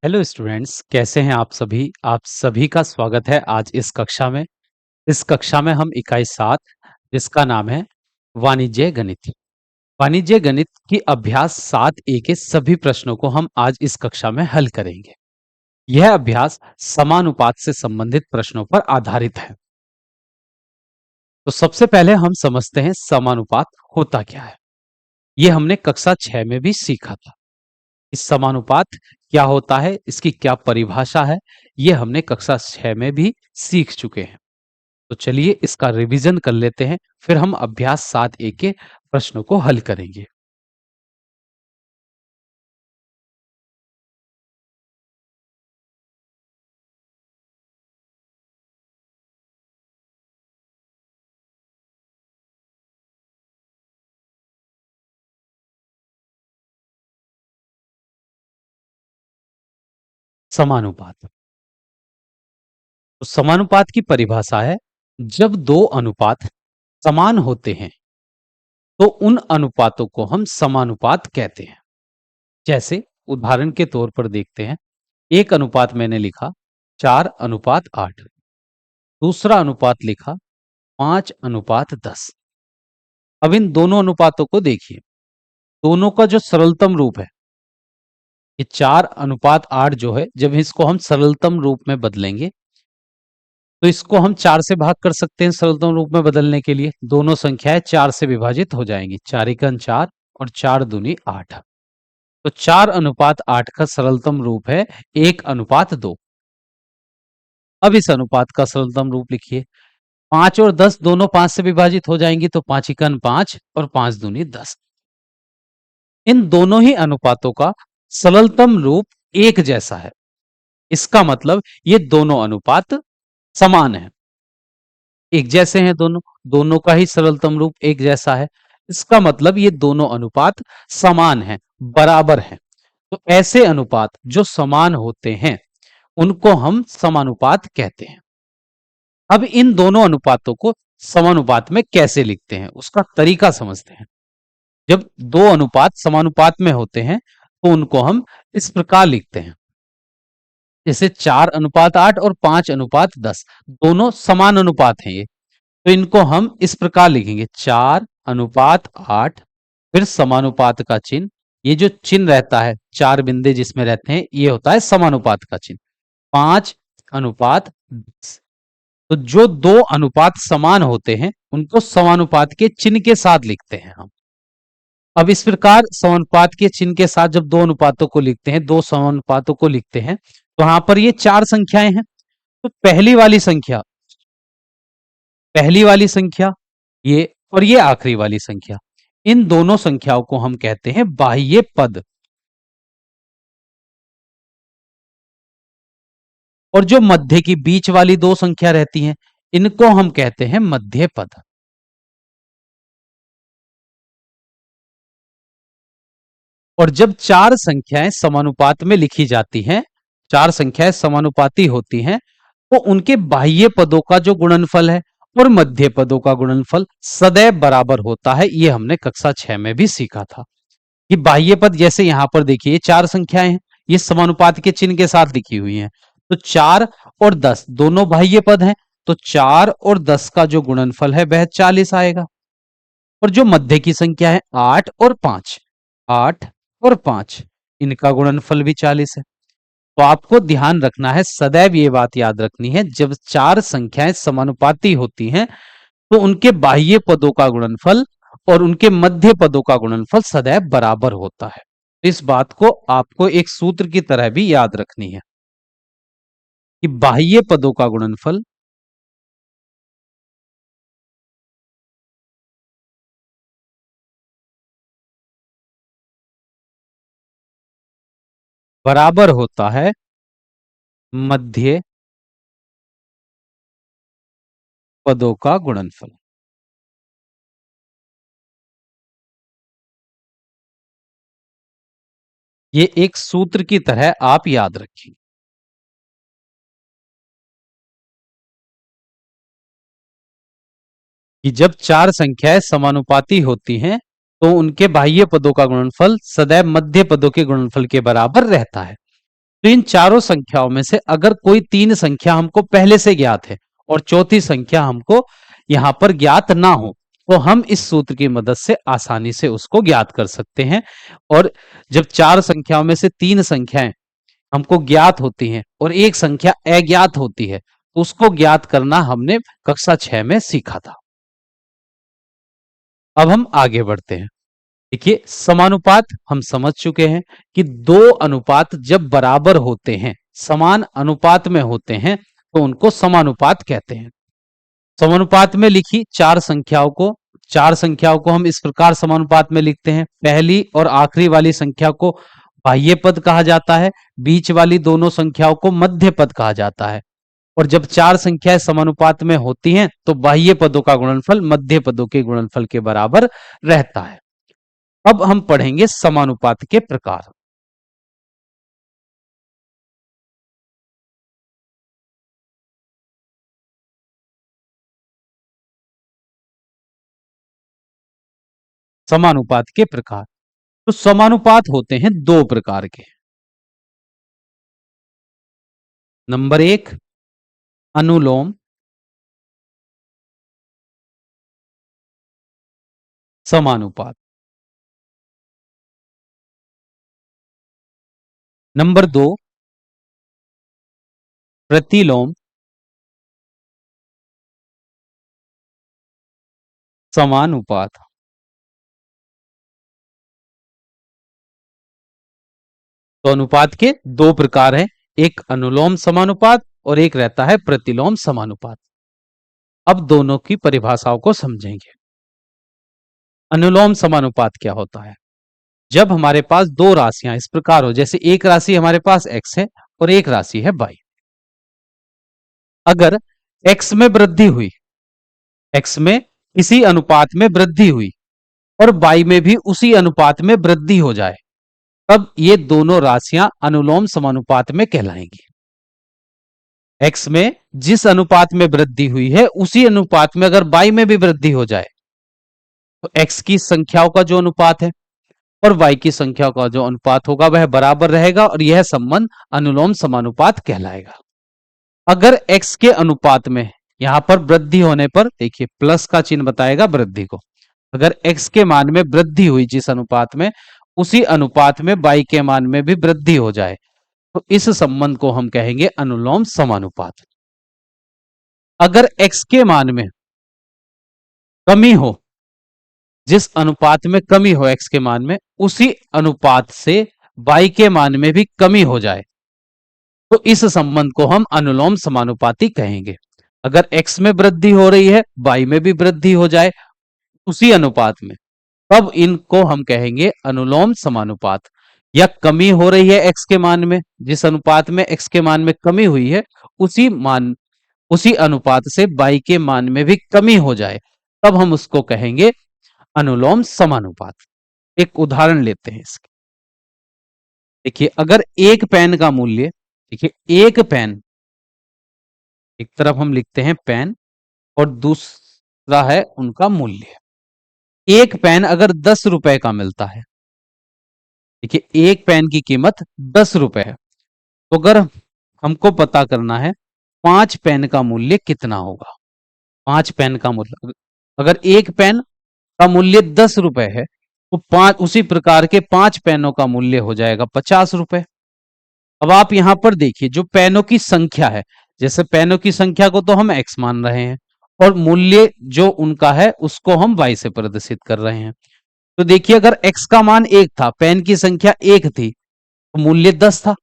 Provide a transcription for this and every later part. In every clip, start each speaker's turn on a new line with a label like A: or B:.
A: Hello students, कैसे हैं आप सभी? आप सभी का स्वागत है आज इस कक्षा में। इस कक्षा में हम इकाई 7 जिसका नाम है वाणिज्य गणित। वाणिज्य गणित की अभ्यास 7A के सभी प्रश्नों को हम आज इस कक्षा में हल करेंगे। यह अभ्यास समानुपात से संबंधित प्रश्नों पर आधारित है। तो सबसे पहले हम समझते हैं समानुपात होता क्या है। ये हमने कक्षा 6 में भी सीखा था। इस समानुपात क्या होता है, इसकी क्या परिभाषा है, ये हमने कक्षा 6 में भी सीख चुके हैं। तो चलिए इसका रिवीजन कर लेते हैं, फिर हम अभ्यास 7A के प्रश्नों को हल करेंगे। समानुपात, तो समानुपात की परिभाषा है, जब दो अनुपात समान होते हैं तो उन अनुपातों को हम समानुपात कहते हैं। जैसे उदाहरण के तौर पर देखते हैं, एक अनुपात मैंने लिखा 4:8, दूसरा अनुपात लिखा 5:10। अब इन दोनों अनुपातों को देखिए, दोनों का जो सरलतम रूप है, ये 4:8 जो है, जब इसको हम सरलतम रूप में बदलेंगे तो इसको हम 4 से भाग कर सकते हैं। सरलतम रूप में बदलने के लिए दोनों संख्याएं 4 से विभाजित हो जाएंगी। 4×1 = 4 और 4×2 = 8। तो 4:8 का सरलतम रूप है 1:2। अब इस अनुपात का सरलतम रूप लिखिए। 5 और 10 दोनों 5 से विभाजित हो जाएंगी, तो 5×1 = 5 और 5×2 = 10। इन दोनों ही अनुपातों का सरलतम रूप एक जैसा है। इसका मतलब ये दोनों अनुपात समान है, एक जैसे हैं दोनों। दोनों का ही सरलतम रूप एक जैसा है, इसका मतलब ये दोनों अनुपात समान हैं, बराबर हैं। तो ऐसे अनुपात जो समान होते हैं उनको हम समानुपात कहते हैं। अब इन दोनों अनुपातों को समानुपात में कैसे लिखते हैं, उसका तरीका समझते हैं। जब दो अनुपात समानुपात में होते हैं तो उनको हम इस प्रकार लिखते हैं, जैसे 4:8 और 5:10 दोनों समान अनुपात हैं ये, तो इनको हम इस प्रकार लिखेंगे 4:8, फिर समानुपात का चिन्ह। ये जो चिन्ह रहता है, चार बिंदु जिसमें रहते हैं, ये होता है समानुपात का चिन्ह। 5:10। तो जो दो अनुपात समान होते हैं उनको समानुपात के चिन्ह के साथ लिखते हैं हम। अब इस प्रकार समानुपात के चिन्ह के साथ जब दो अनुपातों को लिखते हैं, दो समानुपातों को लिखते हैं, तो यहां पर ये चार संख्याएं हैं। तो पहली वाली संख्या ये, और ये आखिरी वाली संख्या, इन दोनों संख्याओं को हम कहते हैं बाह्य पद। और जो मध्य की बीच वाली दो संख्या रहती हैं, इनको हम कहते हैं मध्य पद। और जब चार संख्याएं समानुपात में लिखी जाती हैं, चार संख्याएं समानुपाती होती हैं, तो उनके बाह्य पदों का जो गुणनफल है और मध्य पदों का गुणनफल सदैव बराबर होता है। ये हमने कक्षा 6 में भी सीखा था कि बाह्य पद, जैसे यहां पर देखिए चार संख्याएं हैं, ये समानुपात के चिन्ह के साथ लिखी हुई हैं, तो 4 और 10 दोनों बाह्य पद हैं, तो 4 और 10 का जो गुणनफल है वह 40 आएगा। और जो मध्य की संख्या है 8 और 5, इनका गुणनफल भी 40 है। तो आपको ध्यान रखना है, सदैव ये बात याद रखनी है, जब चार संख्याएं समानुपाती होती हैं तो उनके बाह्य पदों का गुणनफल और उनके मध्य पदों का गुणनफल सदैव बराबर होता है। इस बात को आपको एक सूत्र की तरह भी याद रखनी है कि बाह्य पदों का गुणनफल बराबर होता है मध्य पदों का गुणनफल। ये एक सूत्र की तरह आप याद रखिए कि जब चार संख्याएं समानुपाती होती हैं तो उनके बाह्य पदों का गुणनफल सदैव मध्य पदों के गुणनफल के बराबर रहता है। तो इन चारों संख्याओं में से अगर कोई तीन संख्या हमको पहले से ज्ञात है और चौथी संख्या हमको यहां पर ज्ञात ना हो, तो हम इस सूत्र की मदद से आसानी से उसको ज्ञात कर सकते हैं। और जब चार संख्याओं में से तीन संख्याएं हमको ज्ञात होती हैं और एक संख्या अज्ञात होती है, तो उसको ज्ञात करना हमने कक्षा 6 में सीखा था। अब हम आगे बढ़ते हैं। देखिए, समानुपात हम समझ चुके हैं कि दो अनुपात जब बराबर होते हैं, समान अनुपात में होते हैं, तो उनको समानुपात कहते हैं। समानुपात में लिखी चार संख्याओं को हम इस प्रकार समानुपात में लिखते हैं। पहली और आखिरी वाली संख्या को बाह्य पद कहा जाता है, बीच वाली दोनों संख्याओं को मध्य पद कहा जाता है। और जब चार संख्याएं समानुपात में होती हैं, तो बाह्य पदों का गुणनफल मध्य पदों के गुणनफल के बराबर रहता है। अब हम पढ़ेंगे समानुपात के प्रकार। समानुपात के प्रकार, तो समानुपात होते हैं दो प्रकार के। नंबर एक, अनुलोम समानुपात। नंबर दो, प्रतिलोम समानुपात। तो अनुपात के दो प्रकार हैं, एक अनुलोम समानुपात और एक रहता है प्रतिलोम समानुपात। अब दोनों की परिभाषाओं को समझेंगे। अनुलोम समानुपात क्या होता है? जब हमारे पास दो राशियां इस प्रकार हो, जैसे एक राशि हमारे पास x है और एक राशि है y। अगर x में वृद्धि हुई, x में इसी अनुपात में वृद्धि हुई और y में भी उसी अनुपात में वृद्धि हो जाए, तब ये दोनों राशियां अनुलोम समानुपात में कहलाएंगी। x में जिस अनुपात में वृद्धि हुई है उसी अनुपात में अगर y में भी वृद्धि हो जाए, तो x की संख्याओं का जो अनुपात है और y की संख्या का जो अनुपात होगा वह बराबर रहेगा और यह संबंध अनुलोम समानुपात कहलाएगा। अगर x के अनुपात में यहां पर वृद्धि होने पर, देखिए प्लस का चिन्ह बताएगा वृद्धि को, अगर x के मान में वृद्धि हुई जिस अनुपात में, उसी अनुपात में y के मान में भी वृद्धि हो जाए, तो इस संबंध को हम कहेंगे अनुलोम समानुपात। अगर x के मान में कमी हो, जिस अनुपात में कमी हो x के मान में, उसी अनुपात से y के मान में भी कमी हो जाए, तो इस संबंध को हम अनुलोम समानुपाती कहेंगे। अगर x में वृद्धि हो रही है, y में भी वृद्धि हो जाए उसी अनुपात में, तब इनको हम कहेंगे अनुलोम समानुपात। या कमी हो रही है x के मान में, जिस अनुपात में x के मान में कमी हुई है उसी अनुपात से y के मान में भी कमी हो जाए, तब हम उसको कहेंगे अनुलोम समानुपात। एक उदाहरण लेते हैं इसके। देखिए, अगर एक पेन का मूल्य, देखिए एक पेन, एक तरफ हम लिखते हैं पेन और दूसरा है उनका मूल्य। एक पेन अगर 10 रुपए का मिलता है, देखिए एक पेन की कीमत 10 रुपए है, तो अगर हमको पता करना है 5 पेन का मूल्य कितना होगा, 5 पेन का मूल्य, अगर एक पेन का मूल्य 10 रुपए है, तो पांच उसी प्रकार के 5 पेनों का मूल्य हो जाएगा 50 रुपए। अब आप यहां पर देखिए, जो पेनों की संख्या है, जैसे पेनों की संख्या को तो हम x मान रहे हैं और मूल्य जो उनका है उसको हम y से प्रदर्शित कर रहे हैं। तो देखिए, अगर x का मान 1 था, पेन की संख्या 1 थी, तो मूल्य 10 था।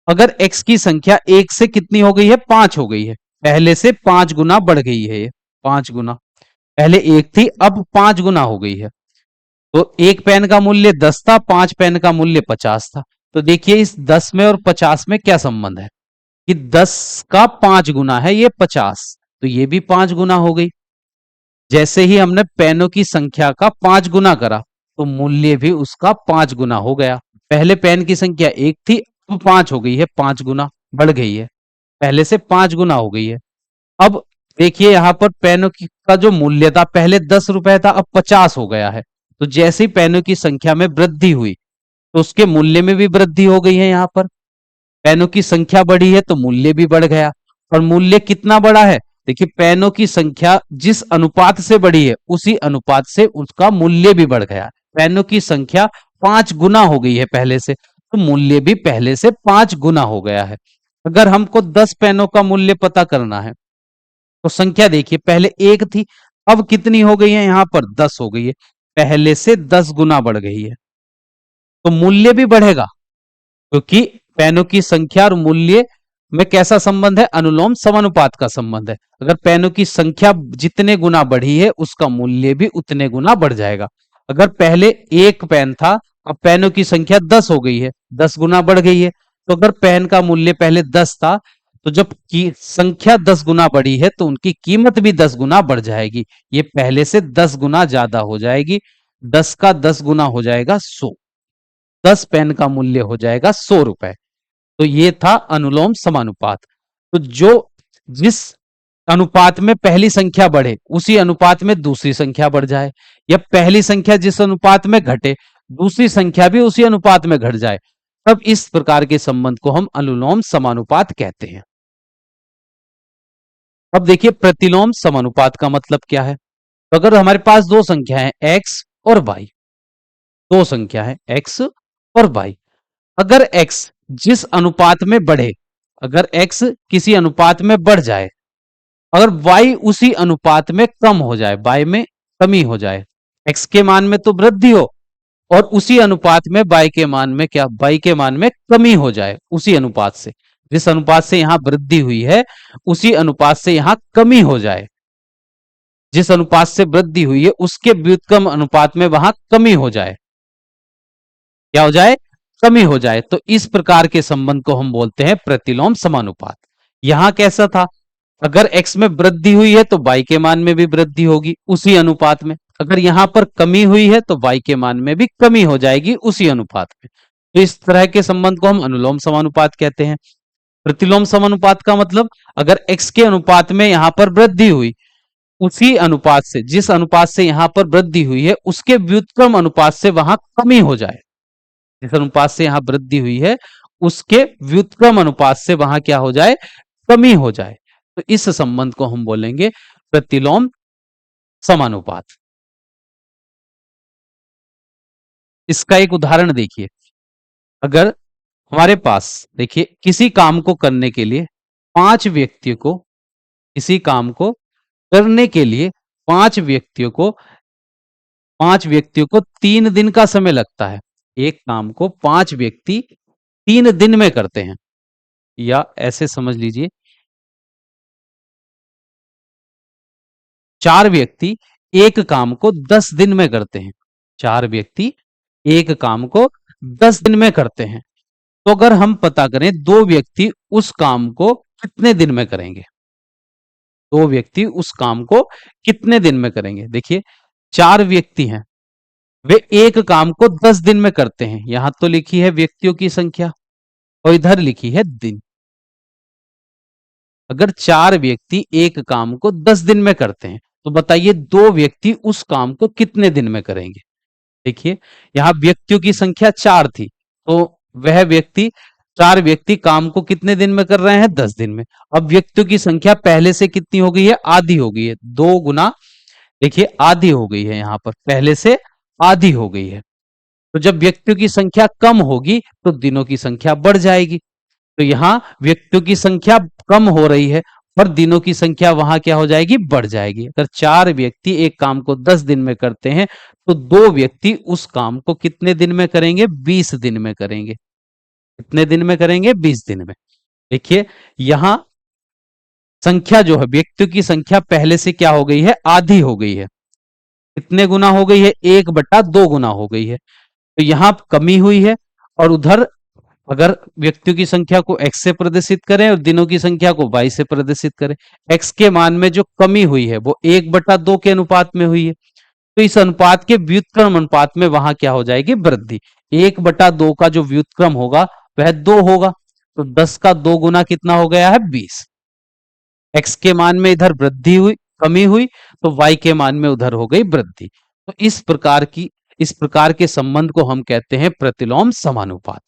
A: अगर x की संख्या 1 से कितनी हो गई है? 5 हो गई है, पहले से 5 गुना बढ़ गई है, ये 5 गुना, पहले 1 थी अब 5 गुना हो गई है। तो एक पेन का मूल्य 10 था, 5 पेन का मूल्य 50 था। तो देखिए इस 10 में और 50 में क्या संबंध है कि 10 का 5 गुना है ये 50, तो ये भी 5 गुना हो गई। जैसे ही हमने पेनों की संख्या का 5 गुना करा, तो मूल्य भी उसका 5 गुना हो गया। पहले पेन की संख्या 1 थी, अब 5 हो गई है, 5 गुना बढ़ गई है, पहले से 5 गुना हो गई है। अब देखिए यहां पर पेनों की का जो मूल्य था, पहले 10 रुपए था, अब 50 हो गया है। तो जैसे ही पेनों की संख्या में वृद्धि हुई, तो उसके मूल्य में भी वृद्धि हो गई है यहां पर। पेनों की संख्या बढ़ी है तो मूल्य भी बढ़ गया। और मूल्य कितना बढ़ा है? देखिए, पेनों की संख्या जिस अनुपात से बढ़ी है उसी अनुपात से उसका मूल्य भी बढ़ गया। पेनों की संख्या 5 गुना हो गई है पहले से, तो मूल्य भी पहले से 5 गुना हो गया है। अगर हमको 10 पेनों का मूल्य पता करना है तो संख्या देखिए, पहले 1 थी, अब कितनी हो गई है? यहां पर 10 हो गई है, पहले से 10 गुना बढ़ गई है, तो मूल्य भी बढ़ेगा, क्योंकि पेनों की संख्या और मूल्य में कैसा संबंध है? अनुलोम समानुपात का संबंध है। अगर पेनों की संख्या जितने गुना बढ़ी है उसका मूल्य भी उतने गुना बढ़ जाएगा। अगर पहले 1 पेन था, अब पेनों की संख्या 10 हो गई है, 10 गुना बढ़ गई है, तो अगर पेन का मूल्य पहले 10 था, तो जब की संख्या 10 गुना बढ़ी है तो उनकी कीमत भी 10 गुना बढ़ जाएगी। ये पहले से 10 गुना ज्यादा हो जाएगी। 10 का 10 गुना हो जाएगा 100। 10 पेन का मूल्य हो जाएगा 100 रुपए। तो ये था अनुलोम समानुपात। तो जो जिस अनुपात में पहली संख्या बढ़े उसी अनुपात में दूसरी संख्या बढ़ जाए, या पहली संख्या जिस अनुपात में घटे दूसरी संख्या भी उसी अनुपात में घट जाए, तब इस प्रकार के संबंध को हम अनुलोम समानुपात कहते हैं। अब देखिए, प्रतिलोम समानुपात का मतलब क्या है? तो अगर हमारे पास दो संख्या है x और y, दो संख्या है x और y, अगर x जिस अनुपात में बढ़े, अगर x किसी अनुपात में बढ़ जाए, अगर y उसी अनुपात में कम हो जाए, y में कमी हो जाए, x के मान में तो वृद्धि हो और उसी अनुपात में y के मान में क्या, y के मान में कमी हो जाए, उसी अनुपात से, जिस अनुपात से यहां वृद्धि हुई है उसी अनुपात से यहां कमी हो जाए, जिस अनुपात से वृद्धि हुई है उसके व्युत्क्रम अनुपात में वहां कमी हो जाए, क्या हो जाए? कमी हो जाए, तो इस प्रकार के संबंध को हम बोलते हैं प्रतिलोम समानुपात। यहां कैसा था? अगर x में वृद्धि हुई है तो y के मान में भी वृद्धि होगी उसी अनुपात में, अगर यहां पर कमी हुई है तो y के मान में भी कमी हो जाएगी उसी अनुपात में। तो इस तरह के संबंध को हम अनुलोम समानुपात कहते हैं। प्रतिलोम समानुपात का मतलब, अगर x के अनुपात में यहां पर वृद्धि हुई, उसी अनुपात से, जिस अनुपात से यहां पर वृद्धि हुई है उसके व्युत्क्रम अनुपात से वहां कमी हो जाए, जिस अनुपात से यहां वृद्धि हुई है उसके व्युत्क्रम अनुपात से वहां क्या हो जाए? कमी हो जाए, तो इस संबंध को हम बोलेंगे प्रतिलोम समानुपात। इसका एक उदाहरण देखिए, अगर हमारे पास, देखिए, किसी काम को करने के लिए पांच व्यक्तियों को, किसी काम को करने के लिए पांच व्यक्तियों को 3 दिन का समय लगता है। एक काम को 5 व्यक्ति 3 दिन में करते हैं, या ऐसे समझ लीजिए, 4 व्यक्ति एक काम को 10 दिन में करते हैं। 4 व्यक्ति एक काम को 10 दिन में करते हैं। तो अगर हम पता करें, 2 व्यक्ति उस काम को कितने दिन में करेंगे? 2 व्यक्ति उस काम को कितने दिन में करेंगे? देखिए, 4 व्यक्ति हैं, वे एक काम को 10 दिन में करते हैं। यहां तो लिखी है व्यक्तियों की संख्या और इधर लिखी है दिन। अगर 4 व्यक्ति एक काम को 10 दिन में करते हैं, तो बताइए 2 व्यक्ति उस काम को कितने दिन में करेंगे? देखिए, यहां व्यक्तियों की संख्या 4 थी, तो वह व्यक्ति 4 व्यक्ति काम को कितने दिन में कर रहे हैं? 10 दिन में। अब व्यक्तियों की संख्या पहले से कितनी हो गई है? आधी हो गई है, 2 गुना, देखिए आधी हो गई है, यहां पर पहले से आधी हो गई है। तो जब व्यक्तियों की संख्या कम होगी तो दिनों की संख्या बढ़ जाएगी। तो यहां व्यक्तियों की संख्या कम हो रही है और दिनों की संख्या वहां क्या हो जाएगी? बढ़ जाएगी। अगर 4 व्यक्ति एक काम को 10 दिन में करते हैं, तो 2 व्यक्ति उस काम को कितने दिन में करेंगे? 20 दिन में करेंगे। कितने दिन में करेंगे? 20 दिन में। देखिए, यहां संख्या जो है, व्यक्तियों की संख्या पहले से क्या हो गई है? आधी हो गई है। कितने गुना हो गई है? 1/2 गुना हो गई है। तो यहां कमी हुई है, और उधर अगर व्यक्तियों की संख्या को x से प्रदर्शित करें और दिनों की संख्या को y से प्रदर्शित करें, x के मान में जो कमी हुई है वो 1/2 के अनुपात में हुई है, तो इस अनुपात के व्युत्क्रम अनुपात में वहां क्या हो जाएगी? वृद्धि। 1/2 का जो व्युत्क्रम होगा वह 2 होगा, तो 10 का 2 गुना कितना हो गया है? 20। x के मान में इधर वृद्धि हुई, कमी हुई, तो y के मान में उधर हो गई वृद्धि। तो इस प्रकार के संबंध को हम कहते हैं प्रतिलोम समानुपात।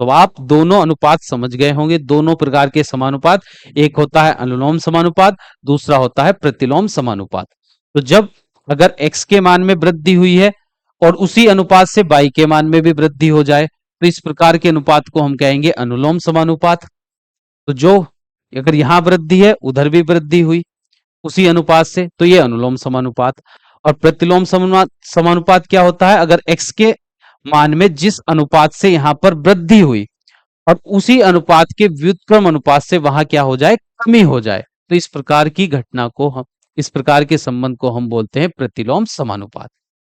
A: तो आप दोनों अनुपात समझ गए होंगे, दोनों प्रकार के समानुपात। एक होता है अनुलोम समानुपात, दूसरा होता है प्रतिलोम समानुपात। तो जब अगर x के मान में वृद्धि हुई है और उसी अनुपात से y के मान में भी वृद्धि हो जाए, तो इस प्रकार के अनुपात को हम कहेंगे अनुलोम समानुपात। तो जो अगर यहां वृद्धि है उधर भी वृद्धि हुई उसी अनुपात से, तो ये अनुलोम समानुपात। और प्रतिलोम समानुपात क्या होता है? अगर x के मान में जिस अनुपात से यहां पर वृद्धि हुई और उसी अनुपात के व्युत्क्रम अनुपात से वहां क्या हो जाए? कमी हो जाए, तो इस प्रकार की घटना को हम, इस प्रकार के संबंध को हम बोलते हैं प्रतिलोम समानुपात।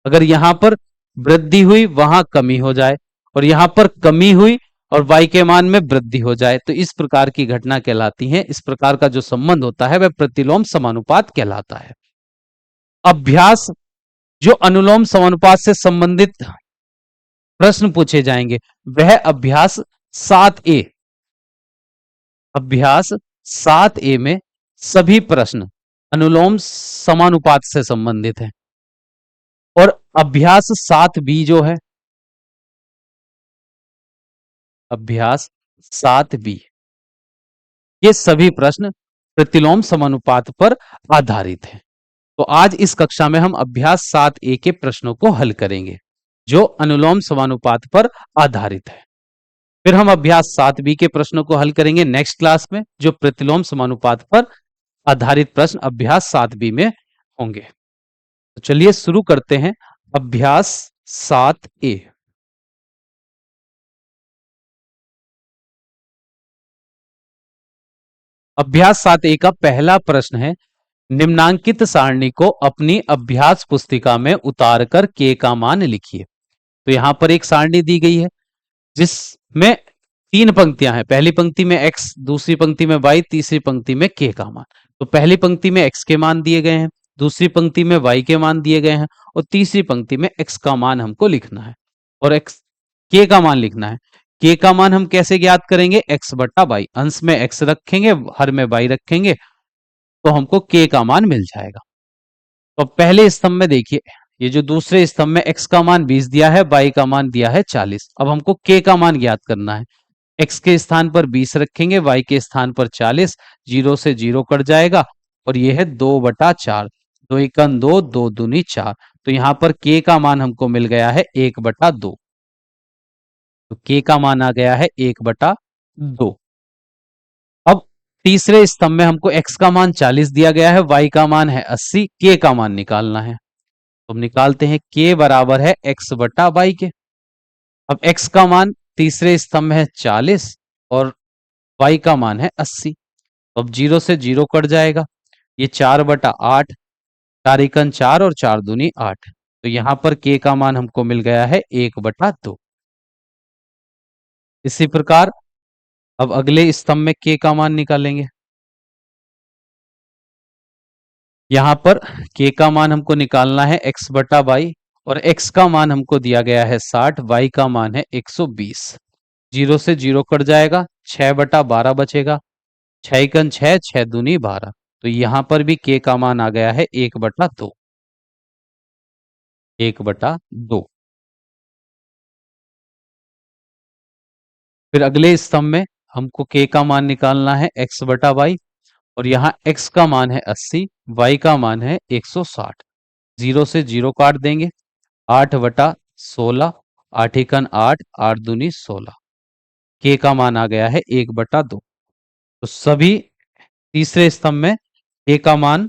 A: अगर यहां पर वृद्धि हुई वहां कमी हो जाए और यहां पर कमी हुई और y के मान में वृद्धि हो जाए, तो इस प्रकार की घटना कहलाती है, इस प्रकार का जो संबंध होता है वह प्रतिलोम समानुपात कहलाता है। अभ्यास, जो अनुलोम समानुपात से संबंधित प्रश्न पूछे जाएंगे वह अभ्यास 7A। अभ्यास 7A में सभी प्रश्न अनुलोम समानुपात से संबंधित है। और अभ्यास 7B जो है, अभ्यास 7B, ये सभी प्रश्न प्रतिलोम समानुपात पर आधारित हैं। तो आज इस कक्षा में हम अभ्यास 7A के प्रश्नों को हल करेंगे जो अनुलोम समानुपात पर आधारित है। फिर हम अभ्यास 7B के प्रश्नों को हल करेंगे नेक्स्ट क्लास में, जो प्रतिलोम समानुपात पर आधारित प्रश्न अभ्यास 7B में होंगे। तो चलिए शुरू करते हैं अभ्यास 7A। अभ्यास 7A का पहला प्रश्न है, निम्नांकित सारणी को अपनी अभ्यास पुस्तिका में उतारकर k का मान लिखिए। तो यहां पर एक सारणी दी गई है जिसमें 3 पंक्तियां हैं, पहली पंक्ति में x, दूसरी पंक्ति में y, तीसरी पंक्ति में k का मान। तो पहली पंक्ति में x के मान दिए गए हैं, दूसरी पंक्ति में y के मान दिए गए हैं और तीसरी पंक्ति में x का मान हमको लिखना है और x k का मान लिखना है। k का मान हम कैसे ज्ञात करेंगे? x बटा y, अंश में x रखेंगे, हर में y रखेंगे, तो हमको k का मान मिल जाएगा। तो पहले स्तंभ में देखिए, ये जो दूसरे स्तंभ में x का मान 20 दिया है, y का मान दिया है 40। अब हमको k का मान ज्ञात करना है। x के स्थान पर 20 रखेंगे, y के स्थान पर 40, 0 से 0 कट जाएगा और ये है 2/4, 2 एकम 2, 2 दूनी 4। तो यहां पर k का मान हमको मिल गया है 1/2। तो k का मान आ गया है 1/2। अब तीसरे स्तंभ में हमको x का मान 40 दिया गया है, y का मान है 80, k का मान निकालना है। तो हम निकालते हैं k बराबर है x बटा y के। अब x का मान तीसरे स्तंभ में है 40 और y का मान है 80। अब 0 से 0 कट जाएगा, ये 4/8, 4 एकम 4 और 4 दूनी 8। तो यहां पर k का मान हमको मिल गया है 1/2। इसी प्रकार अब अगले स्तंभ में k का मान निकालेंगे। यहां पर k का मान हमको निकालना है x बटा y और x का मान हमको दिया गया है 60, y का मान है 120। 0 से 0 कट जाएगा, 6/12 बचेगा, 6 एकम 6, 6 दूनी 12। तो यहां पर भी k का मान आ गया है 1/2, 1/2। फिर अगले स्तंभ में हमको k का मान निकालना है x बटा y और यहाँ x का मान है 80, y का मान है 160। 0 से 0 काट देंगे, 8/16, 8 एकम 8, 8 दूनी 16। k का मान आ गया है 1/2। तो सभी तीसरे स्तंभ में k का मान,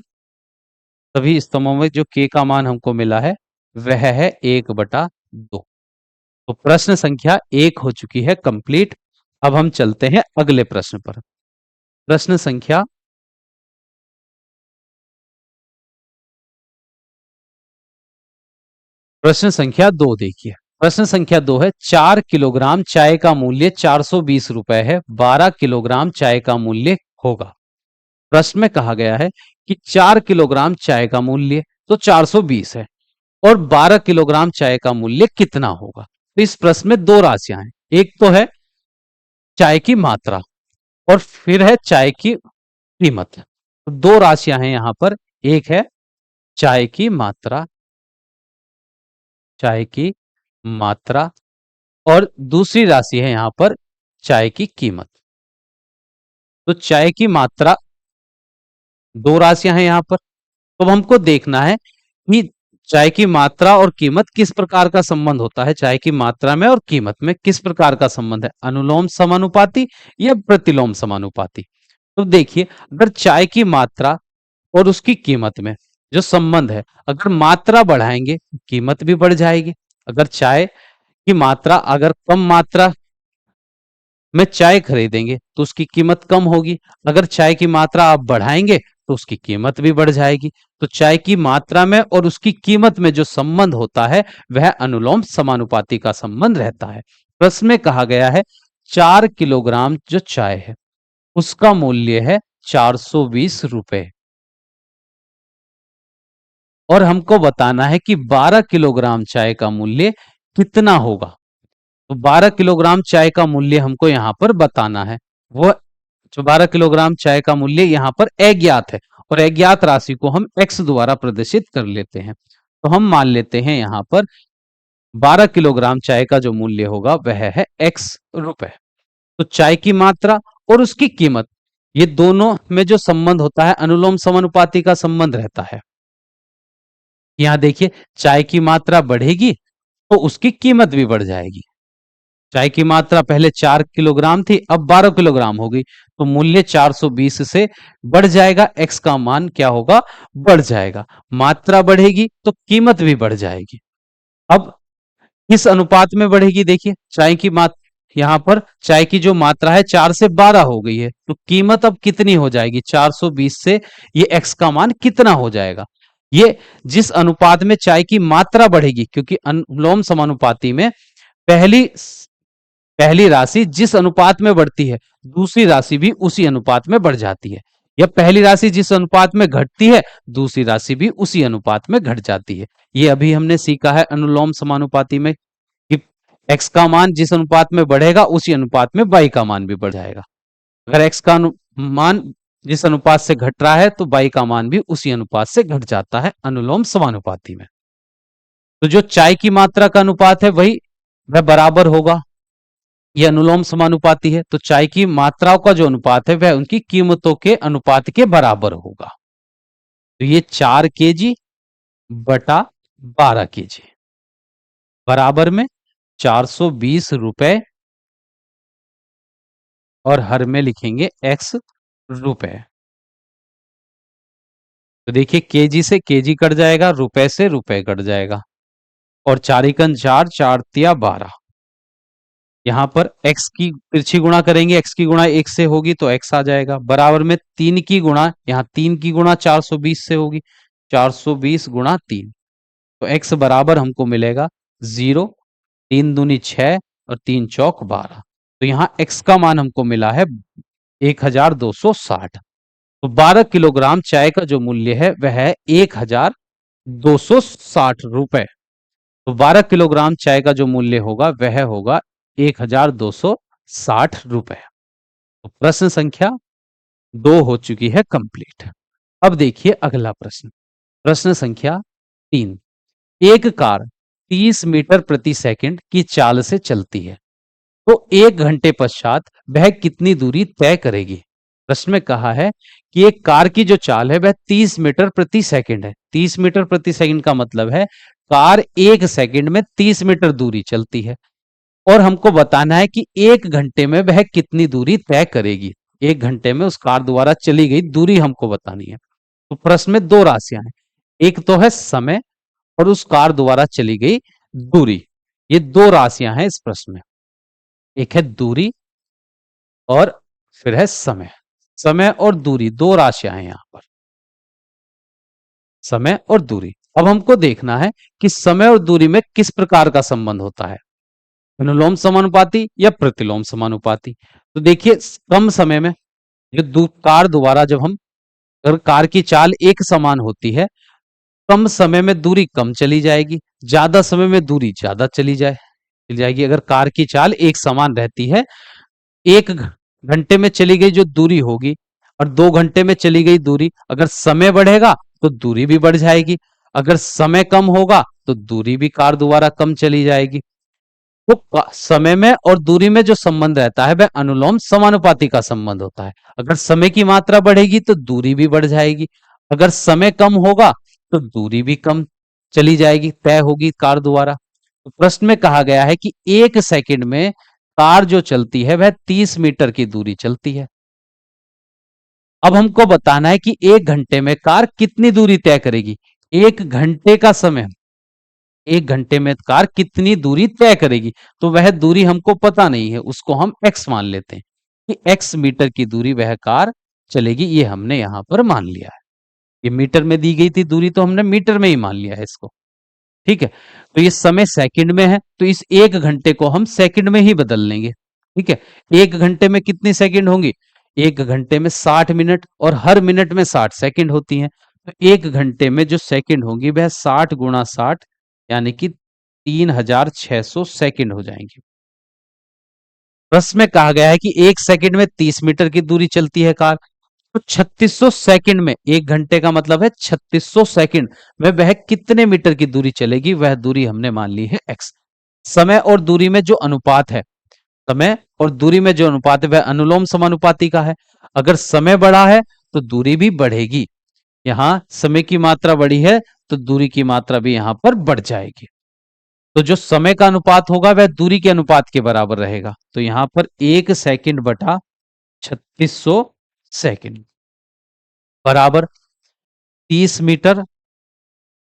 A: सभी स्तंभों में जो k का मान हमको मिला है वह है 1/2। तो प्रश्न संख्या 1 हो चुकी है कंप्लीट। अब हम चलते हैं अगले प्रश्न पर। प्रश्न संख्या प्रश्न संख्या 2 देखिए। प्रश्न संख्या 2 है, 4 किलोग्राम चाय का मूल्य 420 रुपए है, 12 किलोग्राम चाय का मूल्य होगा। प्रश्न में कहा गया है कि 4 किलोग्राम चाय का मूल्य तो 420 है और 12 किलोग्राम चाय का मूल्य कितना होगा। तो इस प्रश्न में दो राशियां हैं, एक तो है चाय की मात्रा और फिर है चाय की कीमत। तो दो राशियां हैं यहां पर, एक है चाय की मात्रा, चाय की मात्रा, और दूसरी राशि है यहां पर चाय की कीमत। तो चाय की मात्रा, दो राशियां हैं यहां पर। तो अब हमको देखना है कि चाय की मात्रा और कीमत किस प्रकार का संबंध होता है। चाय की मात्रा में और कीमत में किस प्रकार का संबंध है, अनुलोम समानुपाती या प्रतिलोम समानुपाती। तो देखिए, अगर चाय की मात्रा और उसकी कीमत में जो संबंध है, अगर मात्रा बढ़ाएंगे कीमत भी बढ़ जाएगी। अगर चाय की मात्रा, अगर कम मात्रा में चाय खरीदेंगे तो उसकी कीमत कम होगी। अगर चाय की मात्रा आप बढ़ाएंगे तो उसकी कीमत भी बढ़ जाएगी। तो चाय की मात्रा में और उसकी कीमत में जो संबंध होता है वह अनुलोम समानुपाती का संबंध रहता है। प्रश्न में कहा गया है 4 किलोग्राम जो चाय है उसका मूल्य है 420 रुपए, और हमको बताना है कि 12 किलोग्राम चाय का मूल्य कितना होगा। तो 12 किलोग्राम चाय का मूल्य हमको यहां पर बताना है। वो जो 12 किलोग्राम चाय का मूल्य यहां पर अज्ञात है, और अज्ञात राशि को हम x द्वारा प्रदर्शित कर लेते हैं। तो हम मान लेते हैं यहां पर 12 किलोग्राम चाय का जो मूल्य होगा वह है x रुपए। तो चाय की मात्रा और उसकी कीमत, ये दोनों में जो संबंध होता है अनुलोम समानुपाती का संबंध रहता है। यहां देखिए, चाय की मात्रा बढ़ेगी तो उसकी कीमत भी बढ़ जाएगी। चाय की मात्रा पहले 4 किलोग्राम थी, अब 12 किलोग्राम हो गई, तो मूल्य 420 से बढ़ जाएगा। एक्स का मान क्या होगा, बढ़ जाएगा। मात्रा बढ़ेगी तो कीमत भी बढ़ जाएगी। अब किस अनुपात में बढ़ेगी, देखिए चाय की मात्रा, यहां पर चाय की जो मात्रा है 4 से 12 हो गई है, तो कीमत अब कितनी हो जाएगी, 420 से ये एक्स का मान कितना हो जाएगा। ये जिस अनुपात में चाय की मात्रा बढ़ेगी, क्योंकि अनुलोम समानुपाती में पहली पहली राशि जिस अनुपात में बढ़ती है दूसरी राशि भी उसी अनुपात में बढ़ जाती है, या पहली राशि जिस अनुपात में घटती है दूसरी राशि भी उसी अनुपात में घट जाती है। ये अभी हमने सीखा है अनुलोम समानुपाती में कि x का मान जिस अनुपात में बढ़ेगा उसी अनुपात में y का मान भी बढ़ जाएगा। अगर x का मान जिस अनुपात से घट रहा है तो y का मान भी उसी अनुपात से घट जाता है अनुलोम समानुपाती में। तो जो चाय की मात्रा का अनुपात है वही वह बराबर होगा, ये अनुलोम समानुपाती है, तो चाय की मात्राओं का जो अनुपात है वह उनकी कीमतों के अनुपात के बराबर होगा। तो ये 4 kg बटा 12 kg बराबर में 420 रुपए, और हर में लिखेंगे x रुपए। तो देखिए, केजी से केजी कट जाएगा, रुपए से रुपए कट जाएगा, और चारिकन 4, 4 तिया 12। यहां पर x की तिरछी गुणा करेंगे, x की गुणा 1 से होगी तो x आ जाएगा, बराबर में 3 की गुणा, यहां 3 की गुणा 420 से होगी, 420 गुणा 3, तो x बराबर हमको मिलेगा 0। 3 दूनी 6 और 3 चौक 12, तो यहां x का मान हमको मिला है 1260। तो 12 किलोग्राम चाय का जो मूल्य है वह है 1260 रुपए। तो 12 किलोग्राम चाय का जो मूल्य होगा वह होगा 1260 रुपए। तो प्रश्न संख्या 2 हो चुकी है कंप्लीट। अब देखिए अगला प्रश्न, प्रश्न संख्या 3। एक कार 30 मीटर प्रति सेकंड की चाल से चलती है, तो 1 घंटे पश्चात वह कितनी दूरी तय करेगी। प्रश्न में कहा है कि एक कार की जो चाल है वह 30 मीटर प्रति सेकंड है। 30 मीटर प्रति सेकंड का मतलब है कार 1 सेकंड में 30 मीटर दूरी चलती है, और हमको बताना है कि 1 घंटे में वह कितनी दूरी तय करेगी। 1 घंटे में उस कार द्वारा चली गई दूरी हमको बतानी है। तो प्रश्न में दो राशियां हैं, एक तो है समय और उस कार द्वारा चली गई दूरी। ये दो राशियां हैं इस प्रश्न में, एक है दूरी और फिर है समय। समय और दूरी दो राशियां हैं यहां पर, समय और दूरी। अब हमको देखना है कि समय और दूरी में किस प्रकार का संबंध होता है, अनुलोम समानुपाती या प्रतिलोम समानुपाती। तो देखिए, कम समय में जो कार द्वारा, जब हम, अगर कार की चाल एक समान होती है, कम समय में दूरी कम चली जाएगी, ज्यादा समय में दूरी ज्यादा चली जाएगी। अगर कार की चाल एक समान रहती है, 1 घंटे में चली गई जो दूरी होगी और 2 घंटे में चली गई दूरी, अगर समय बढ़ेगा तो दूरी भी बढ़ जाएगी, अगर समय कम होगा तो दूरी भी कार द्वारा कम चली जाएगी। तो समय में और दूरी में जो संबंध रहता है वह अनुलोम समानुपाती का संबंध होता है। अगर समय की मात्रा बढ़ेगी तो दूरी भी बढ़ जाएगी, अगर समय कम होगा तो दूरी भी कम चली जाएगी, तय होगी कार द्वारा। तो प्रश्न में कहा गया है कि 1 सेकंड में कार जो चलती है वह 30 मीटर की दूरी चलती है। अब हमको बताना है कि 1 घंटे में कार कितनी दूरी तय करेगी। 1 घंटे का समय, 1 घंटे में कार कितनी दूरी तय करेगी, तो वह दूरी हमको पता नहीं है, उसको हम x मान लेते हैं कि x मीटर की दूरी वह कार चलेगी। ये हमने यहां पर मान लिया है। ये मीटर में दी गई थी दूरी, तो हमने मीटर में ही मान लिया है इसको। ठीक है, तो ये समय सेकंड में है, तो इस 1 घंटे को हम सेकंड में ही बदल लेंगे। ठीक है, 1 घंटे में कितनी सेकंड होंगी? 1 घंटे में 60 मिनट, और हर मिनट में 60 सेकंड होती हैं। तो 1 घंटे में जो सेकंड होंगी वह 60 × 60 यानी कि 3600 सेकंड हो जाएंगे। प्रश्न में कहा गया है कि 1 सेकंड में 30 मीटर की दूरी चलती है कार, तो 3600 सेकंड में, 1 घंटे का मतलब है 3600 सेकंड में वह कितने मीटर की दूरी चलेगी, वह दूरी हमने मान ली है x। समय और दूरी में जो अनुपात है, समय और दूरी में जो अनुपात है वह अनुलोम समानुपाती का है। अगर समय बढ़ा है तो दूरी भी बढ़ेगी, यहां समय की मात्रा बढ़ी है तो दूरी की मात्रा भी यहां पर बढ़ जाएगी। तो जो समय का अनुपात होगा वह दूरी के अनुपात के बराबर रहेगा। तो यहां पर 1 सेकंड बटा 3600 सेकंड बराबर 30 मीटर,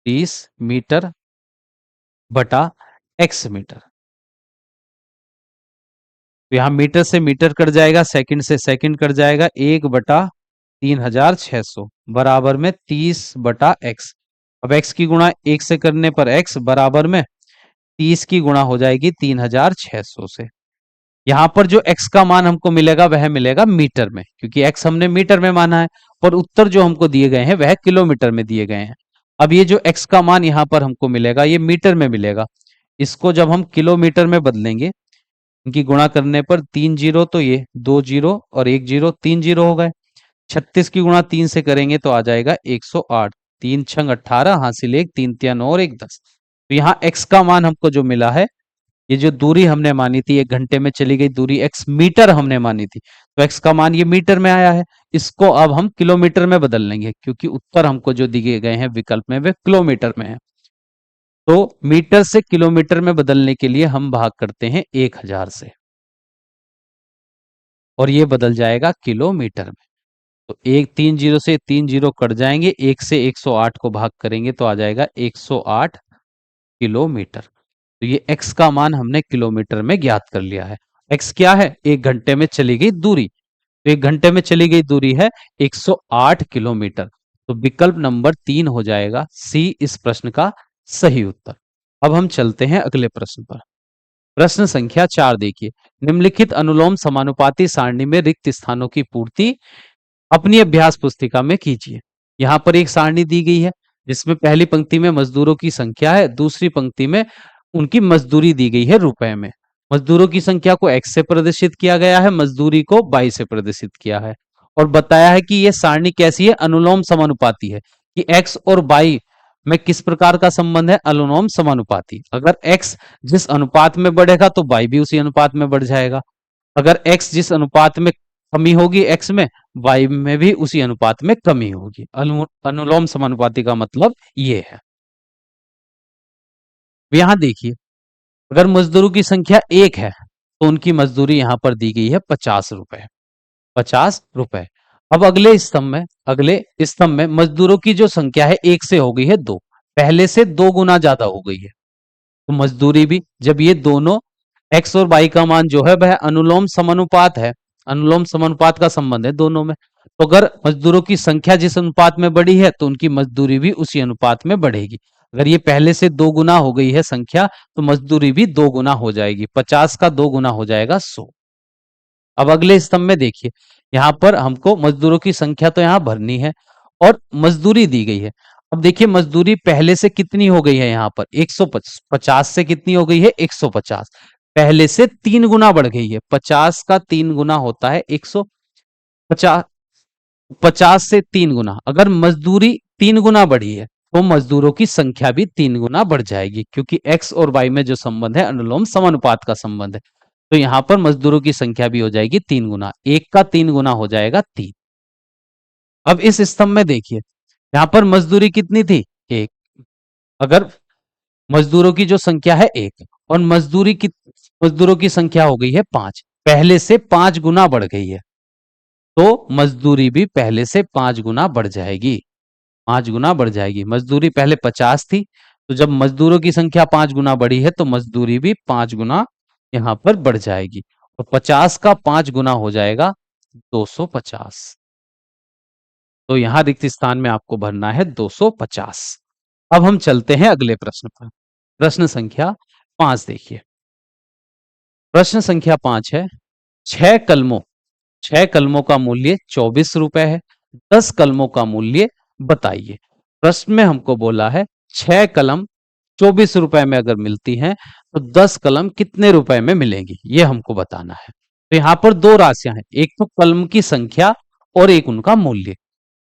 A: 30 मीटर बटा x मीटर। तो यहां मीटर से मीटर कट जाएगा, सेकंड से सेकंड कट जाएगा, 1/3600 बराबर में 30/x। अब x की गुणा 1 से करने पर x बराबर में 30 की गुणा हो जाएगी 3600 से। यहां पर जो x का मान हमको मिलेगा वह मिलेगा मीटर में, क्योंकि x हमने मीटर में माना है, और उत्तर जो हमको दिए गए हैं वह किलोमीटर में दिए गए हैं। अब ये जो x का मान यहां पर हमको मिलेगा ये मीटर में मिलेगा, इसको जब हम किलोमीटर में बदलेंगे, इनकी गुणा करने पर 3 जीरो, तो ये 2 जीरो और 1 जीरो, 3 जीरो हो गए। 36 की गुणा 3 से करेंगे तो आ जाएगा 108, 3×6 = 18, हासिल 1, 3×3 = 9 और 1×10। तो यहाँ x का मान हमको जो मिला है, ये जो दूरी हमने मानी थी 1 घंटे में चली गई दूरी x मीटर हमने मानी थी, तो x का मान ये मीटर में आया है। इसको अब हम किलोमीटर में बदल लेंगे, क्योंकि उत्तर हमको जो दिए गए हैं विकल्प में वे किलोमीटर में है। तो मीटर से किलोमीटर में बदलने के लिए हम भाग करते हैं 1000 से, और ये बदल जाएगा किलोमीटर में। तो 3 जीरो से 3 जीरो कट जाएंगे, 1 से 108 को भाग करेंगे तो आ जाएगा 108 किलोमीटर। तो ये x का मान हमने किलोमीटर में ज्ञात कर लिया है। x क्या है? 1 घंटे में चली गई दूरी, तो 1 घंटे में चली गई दूरी है 108 किलोमीटर। तो विकल्प नंबर 3 हो जाएगा सी इस प्रश्न का सही उत्तर। अब हम चलते हैं अगले प्रश्न पर। प्रश्न संख्या 4 देखिए, निम्नलिखित अनुलोम समानुपाती सारणी में रिक्त स्थानों की पूर्ति अपनी अभ्यास पुस्तिका में कीजिए। यहां पर एक सारणी दी गई है जिसमें पहली पंक्ति में मजदूरों की संख्या है, दूसरी पंक्ति में उनकी मजदूरी दी गई है रुपए में। मजदूरों की संख्या को x से प्रदर्शित किया गया है, मजदूरी को y से प्रदर्शित किया है, और बताया है कि यह सारणी कैसी है? अनुलोम समानुपाती है, कि x और y में किस प्रकार का संबंध है? अनुलोम समानुपाती। अगर x जिस अनुपात में बढ़ेगा तो y भी उसी अनुपात में बढ़ जाएगा, अगर x जिस अनुपात में कमी होगी x में, y में भी उसी अनुपात में कमी होगी। अनुलोम समानुपाती का मतलब ये है। यहां देखिए, अगर मजदूरों की संख्या 1 है तो उनकी मजदूरी यहां पर दी गई है 50 रुपए, 50 रुपए। अब अगले स्तंभ में मजदूरों की जो संख्या है 1 से हो गई है 2, पहले से 2 गुना ज्यादा हो गई है। तो मजदूरी भी, जब ये दोनों x और y का मान जो है वह अनुलोम समानुपात है, अनुलोम समानुपात का संबंध है दोनों में, तो अगर मजदूरों की संख्या जिस अनुपात में बढ़ी है तो उनकी मजदूरी भी उसी अनुपात में बढ़ेगी। अगर ये पहले से 2 गुना हो गई है संख्या, तो मजदूरी भी 2 गुना हो जाएगी, 50 का 2 गुना हो जाएगा 100। अब अगले स्तंभ में देखिए, यहां पर हमको मजदूरों की संख्या तो यहां भरनी है और मजदूरी दी गई है। अब देखिए मजदूरी पहले से कितनी हो गई है, यहां पर 150 से कितनी हो गई है? 150, पहले से 3 गुना बढ़ गई है। 50 का 3 गुना होता है 150, 50 से 3 गुना। अगर मजदूरी 3 गुना बढ़ी है तो मजदूरों की संख्या भी 3 गुना बढ़ जाएगी, क्योंकि एक्स और वाई में जो संबंध है अनुलोम समानुपात का संबंध है। तो यहां पर मजदूरों की संख्या भी हो जाएगी 3 गुना, एक का 3 गुना हो जाएगा 3। अब इस स्तंभ में देखिए, यहां पर मजदूरी कितनी थी, एक। अगर मजदूरों की जो संख्या है एक, और मजदूरों की संख्या हो गई है 5, पहले से 5 गुना बढ़ गई है, तो मजदूरी भी पहले से 5 गुना बढ़ जाएगी। 5 गुना बढ़ जाएगी। मजदूरी पहले 50 थी, तो जब मजदूरों की संख्या 5 गुना बढ़ी है तो मजदूरी भी 5 गुना यहां पर बढ़ जाएगी, और 50 का 5 गुना हो जाएगा 250। तो यहां रिक्त स्थान में आपको भरना है 250। अब हम चलते हैं अगले प्रश्न पर। प्रश्न संख्या 5 देखिए। प्रश्न संख्या 5 है, 6 कलमों का मूल्य 24 रुपए है, 10 कलमों का मूल्य बताइए। प्रश्न में हमको बोला है 6 कलम 24 रुपए में अगर मिलती हैं तो 10 कलम कितने रुपए में मिलेंगी, ये हमको बताना है। तो यहां पर दो राशियां हैं, एक तो कलम की संख्या और एक उनका मूल्य।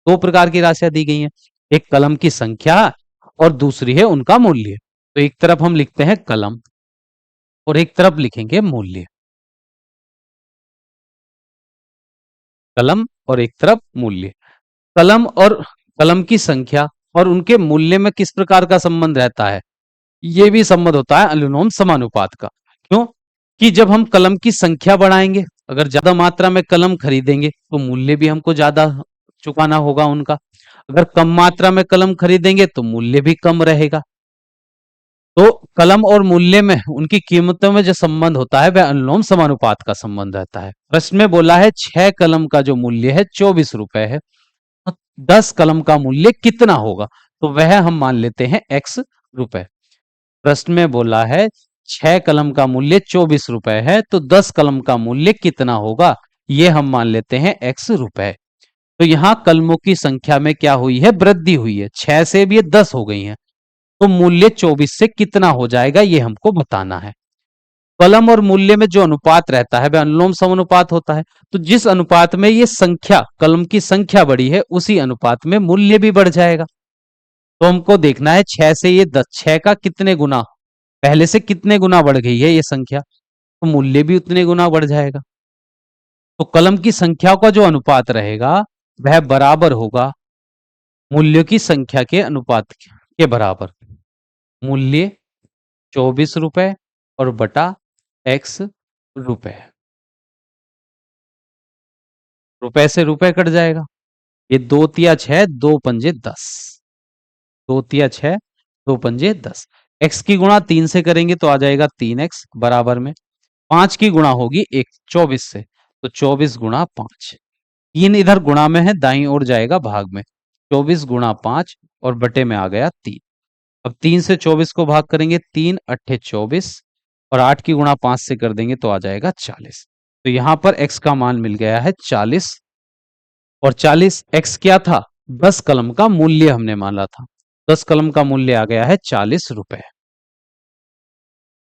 A: दो प्रकार की राशियां दी गई हैं, एक कलम की संख्या और दूसरी है उनका मूल्य। तो एक तरफ हम लिखते हैं कलम और एक तरफ लिखेंगे मूल्य। कलम और एक तरफ मूल्य। कलम और कलम की संख्या और उनके मूल्य में किस प्रकार का संबंध रहता है, ये भी संबंध होता है अनुलोम समानुपात का। क्यों? कि जब हम कलम की संख्या बढ़ाएंगे, अगर ज्यादा मात्रा में कलम खरीदेंगे तो मूल्य भी हमको ज्यादा चुकाना होगा उनका, अगर कम मात्रा में कलम खरीदेंगे तो मूल्य भी कम रहेगा। तो कलम और मूल्य में उनकी कीमतों में जो संबंध होता है वह अनुलोम समानुपात का संबंध रहता है। प्रश्न में बोला है 6 कलम का जो मूल्य है 24 रुपए है, तो 10 कलम का मूल्य कितना होगा, तो वह हम मान लेते हैं x रुपए। प्रश्न में बोला है 6 कलम का मूल्य 24 रुपए है, तो 10 कलम का मूल्य कितना होगा, ये हम मान लेते हैं x रुपए। तो यहां कलमों की संख्या में क्या हुई है, वृद्धि हुई है, 6 से भी ये 10 हो गई है, तो मूल्य 24 से कितना हो जाएगा ये हमको बताना है। कलम और मूल्य में जो अनुपात रहता है वह अनुलोम समानुपात होता है। तो जिस अनुपात में ये संख्या, कलम की संख्या बढ़ी है, उसी अनुपात में मूल्य भी बढ़ जाएगा। तो हमको देखना है 6 से ये 10, 6 का कितने गुना, पहले से कितने गुना बढ़ गई है ये संख्या, तो मूल्य भी उतने गुना बढ़ जाएगा। तो कलम की संख्या का जो अनुपात रहेगा वह बराबर होगा मूल्यों की संख्या के अनुपात के बराबर। मूल्य 24 रुपए और बटा x रुपए। रुपए से रुपए कट जाएगा, ये 2 तिया 6, 2 पंजे 10, 2 तिया 6, 2 पंजे 10। x की गुणा 3 से करेंगे तो आ जाएगा 3x बराबर में 5 की गुणा होगी 24 से, तो 24 गुणा 5। 3 इधर गुणा में है, दाईं ओर जाएगा भाग में, 24 गुणा 5 और बटे में आ गया 3। अब 3 से 24 को भाग करेंगे, 3 अट्ठे 24 और 8 की गुणा 5 से कर देंगे तो आ जाएगा 40। तो यहां पर x का मान मिल गया है 40, और 40 x क्या था, 10 कलम का मूल्य हमने माना था, 10 कलम का मूल्य आ गया है 40 रुपए।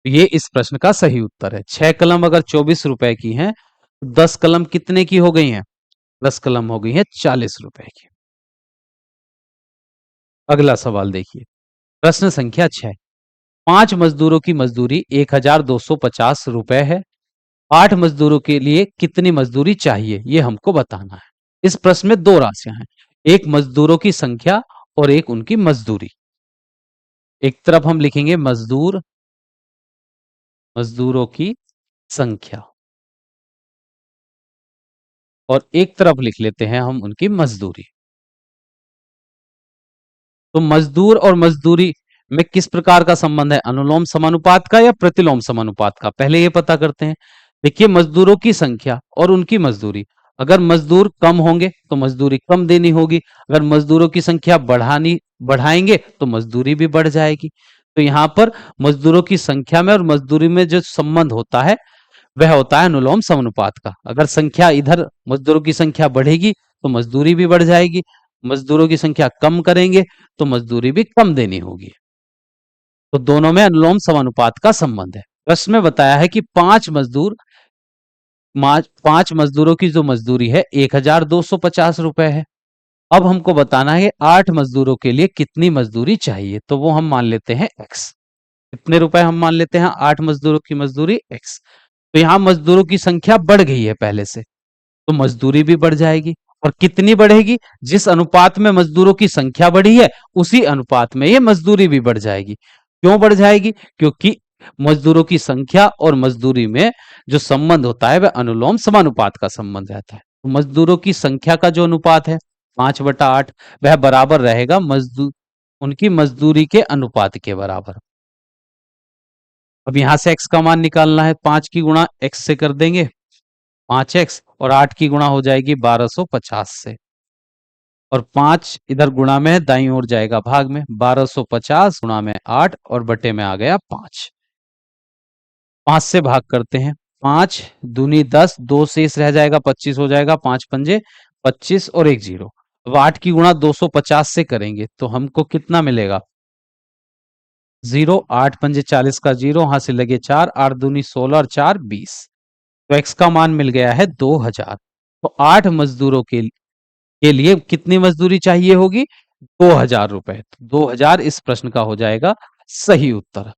A: ये इस प्रश्न का सही उत्तर है। 6 कलम अगर 24 रुपए की हैं, तो 10 कलम कितने की हो गई हैं, 10 कलम हो गई है 40 रुपए की। अगला सवाल देखिए, प्रश्न संख्या 6। 5 मजदूरों की मजदूरी 1250 रुपए है, 8 मजदूरों के लिए कितनी मजदूरी चाहिए, ये हमको बताना है। इस प्रश्न में दो राशियां हैं, एक मजदूरों की संख्या और एक उनकी मजदूरी। एक तरफ हम लिखेंगे मजदूरों की संख्या, और एक तरफ लिख लेते हैं हम उनकी मजदूरी। तो मजदूर और मजदूरी में किस प्रकार का संबंध है, अनुलोम समानुपात का या प्रतिलोम समानुपात का, पहले ये पता करते हैं। देखिए, मजदूरों की संख्या और उनकी मजदूरी, अगर मजदूर कम होंगे तो मजदूरी कम देनी होगी, अगर मजदूरों की संख्या बढ़ाएंगे तो मजदूरी भी बढ़ जाएगी। तो यहां पर मजदूरों की संख्या में और मजदूरी में जो संबंध होता है वह होता है अनुलोम समानुपात का। अगर संख्या इधर मजदूरों की संख्या बढ़ेगी तो मजदूरी भी बढ़ जाएगी, मजदूरों की संख्या कम करेंगे तो मजदूरी भी कम देनी होगी। तो दोनों में अनुलोम समानुपात का संबंध है। प्रश्न में बताया है कि 5 मजदूरों की जो मजदूरी है 1250 रुपए है, अब हमको बताना है 8 मजदूरों के लिए कितनी मजदूरी चाहिए, तो वो हम मान लेते हैं x। कितने रुपए हम मान लेते हैं? 8 मजदूरों की मजदूरी x। तो यहाँ मजदूरों की संख्या बढ़ गई है पहले से, तो मजदूरी भी बढ़ जाएगी। और कितनी बढ़ेगी? जिस अनुपात में मजदूरों की संख्या बढ़ी है उसी अनुपात में ये मजदूरी भी बढ़ जाएगी। क्यों बढ़ जाएगी? क्योंकि मजदूरों की संख्या और मजदूरी में जो संबंध होता है वह अनुलोम समानुपात का संबंध रहता है। तो मजदूरों की संख्या का जो अनुपात है 5/8, वह बराबर रहेगा मजदूर उनकी मजदूरी के अनुपात के बराबर। अब यहां से x का मान निकालना है, 5 की गुणा x से कर देंगे 5x, और 8 की गुणा हो जाएगी 1250 से, और 5 इधर गुणा में है, दाईं ओर जाएगा भाग में। 1250 गुणा में 8 और बटे में आ गया 5। 5 से भाग करते हैं, 5 दूनी 10, 2 शेष रह जाएगा, 25 हो जाएगा, 5 पंजे 25 और एक जीरो। अब 8 की गुणा 250 से करेंगे तो हमको कितना मिलेगा? जीरो। 8 पंजे 40 का जीरो, यहां से लगे 4, 8 दूनी 16 और 4 20। तो x का मान मिल गया है 2000। तो 8 मजदूरों के लिए कितनी मजदूरी चाहिए होगी? 2000 रुपए। 2000 इस प्रश्न का हो जाएगा सही उत्तर।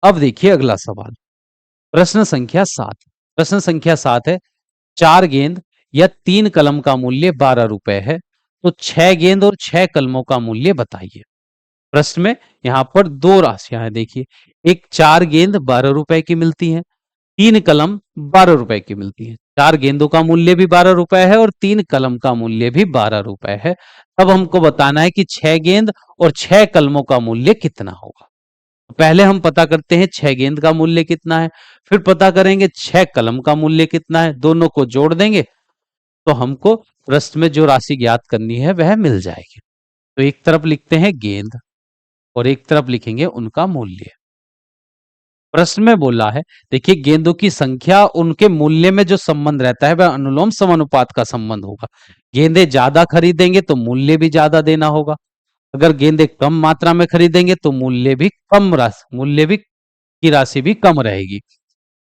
A: अब देखिए अगला सवाल, प्रश्न संख्या 7। प्रश्न संख्या 7 है, 4 गेंद या 3 कलम का मूल्य 12 रुपए है, तो 6 गेंद और 6 कलमों का मूल्य बताइए। प्रश्न में यहां पर दो राशियां हैं, देखिए। एक 4 गेंद 12 रुपए की मिलती है, 3 कलम 12 रुपए की मिलती है। 4 गेंदों का मूल्य भी 12 रुपए है और 3 कलम का मूल्य भी 12 रुपए है। अब हमको बताना है कि 6 गेंद और 6 कलमों का मूल्य कितना होगा। पहले हम पता करते हैं 6 गेंद का मूल्य कितना है, फिर पता करेंगे 6 कलम का मूल्य कितना है, दोनों को जोड़ देंगे तो हमको प्रश्न में जो राशि ज्ञात करनी है वह मिल जाएगी। तो एक तरफ लिखते हैं गेंद और एक तरफ लिखेंगे उनका मूल्य। प्रश्न में बोला है, देखिए, गेंदों की संख्या उनके मूल्य में जो संबंध रहता है वह अनुलोम समानुपात का संबंध होगा। गेंदे ज्यादा खरीदेंगे तो मूल्य भी ज्यादा देना होगा, अगर गेंदे कम मात्रा में खरीदेंगे तो मूल्य भी की राशि भी कम रहेगी।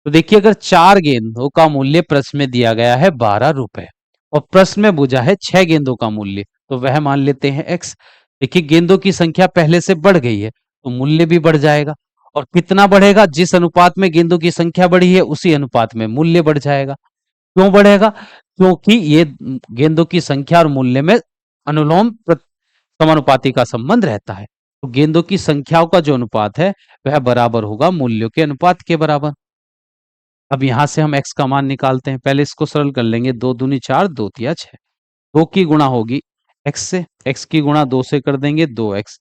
A: तो देखिए, अगर 4 गेंदों का मूल्य प्रश्न में दिया गया है 12 रुपए और प्रश्न में पूछा है 6 गेंदों का मूल्य, तो वह मान लेते हैं x। देखिए, गेंदों की संख्या पहले से बढ़ गई है तो मूल्य भी बढ़ जाएगा। और कितना बढ़ेगा? जिस अनुपात में गेंदों की संख्या बढ़ी है उसी अनुपात में मूल्य बढ़ जाएगा। क्यों बढ़ेगा? क्योंकि ये गेंदों की संख्या और मूल्य में अनुलोम समानुपाती का संबंध रहता है। तो गेंदों की संख्याओं का जो अनुपात है वह बराबर होगा मूल्यों के अनुपात के बराबर। अब यहां से हम x का मान निकालते हैं, पहले इसको सरल कर लेंगे। 2 दूनी 4, 2 तिया 6। 2 की गुणा होगी x से, x की गुणा 2 से कर देंगे 2x।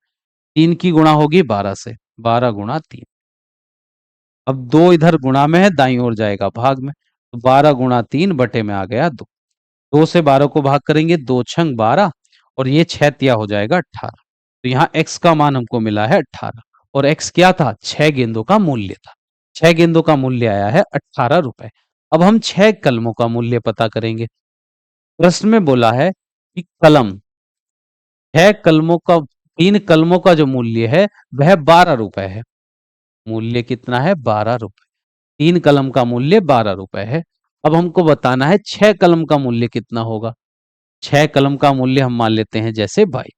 A: 3 की गुणा होगी 12 से, 12 गुणा 3। अब 2 इधर गुणा में है, दाईं ओर जाएगा भाग में। तो 12 गुणा 3 बटे में आ गया 2। 2 से 12 को भाग करेंगे, 2 छंग 12 और ये 6 तिया हो जाएगा 18। तो यहाँ x का मान हमको मिला है 18 और x क्या था? 6 गेंदों का मूल्य था। 6 गेंदों का मूल्य आया है 18 रुपए। अब हम 6 कलमों का मूल्य पता करेंगे। प्रश्न में बोला है कि कलम 6 कलमों का 3 कलमों का जो मूल्य है वह 12 रुपए है। मूल्य कितना है? 12 रुपए। 3 कलम का मूल्य 12 रुपए है। अब हमको बताना है 6 कलम का मूल्य कितना होगा। 6 कलम का मूल्य हम मान लेते हैं जैसे 22।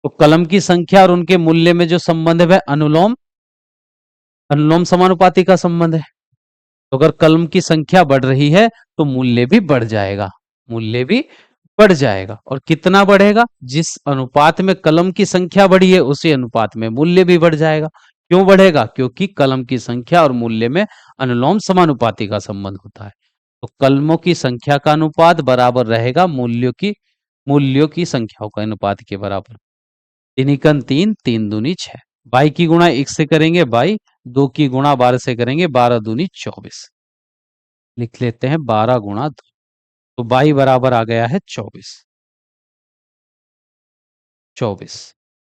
A: तो कलम की संख्या और उनके मूल्य में जो संबंध है वह अनुलोम अनुलोम समानुपाती का संबंध है। तो अगर कलम की संख्या बढ़ रही है तो मूल्य भी बढ़ जाएगा। मूल्य भी बढ़ जाएगा। और कितना बढ़ेगा? जिस अनुपात में कलम की संख्या बढ़ी है उसी अनुपात में मूल्य भी बढ़ जाएगा। क्यों बढ़ेगा? क्योंकि कलम की संख्या और मूल्य में अनुलोम समानुपाती का संबंध होता है। तो कलमों की संख्या का अनुपात बराबर रहेगा मूल्यों की संख्याओं का अनुपात के बराबर। तीन एकन 3, 3 दूनी 6। 22 की गुणा 1 से करेंगे 22, 2 की गुणा 12 से करेंगे 12 दूनी 24। लिख लेते हैं 12 गुणा 2। तो 22 बराबर आ गया है 24। 24।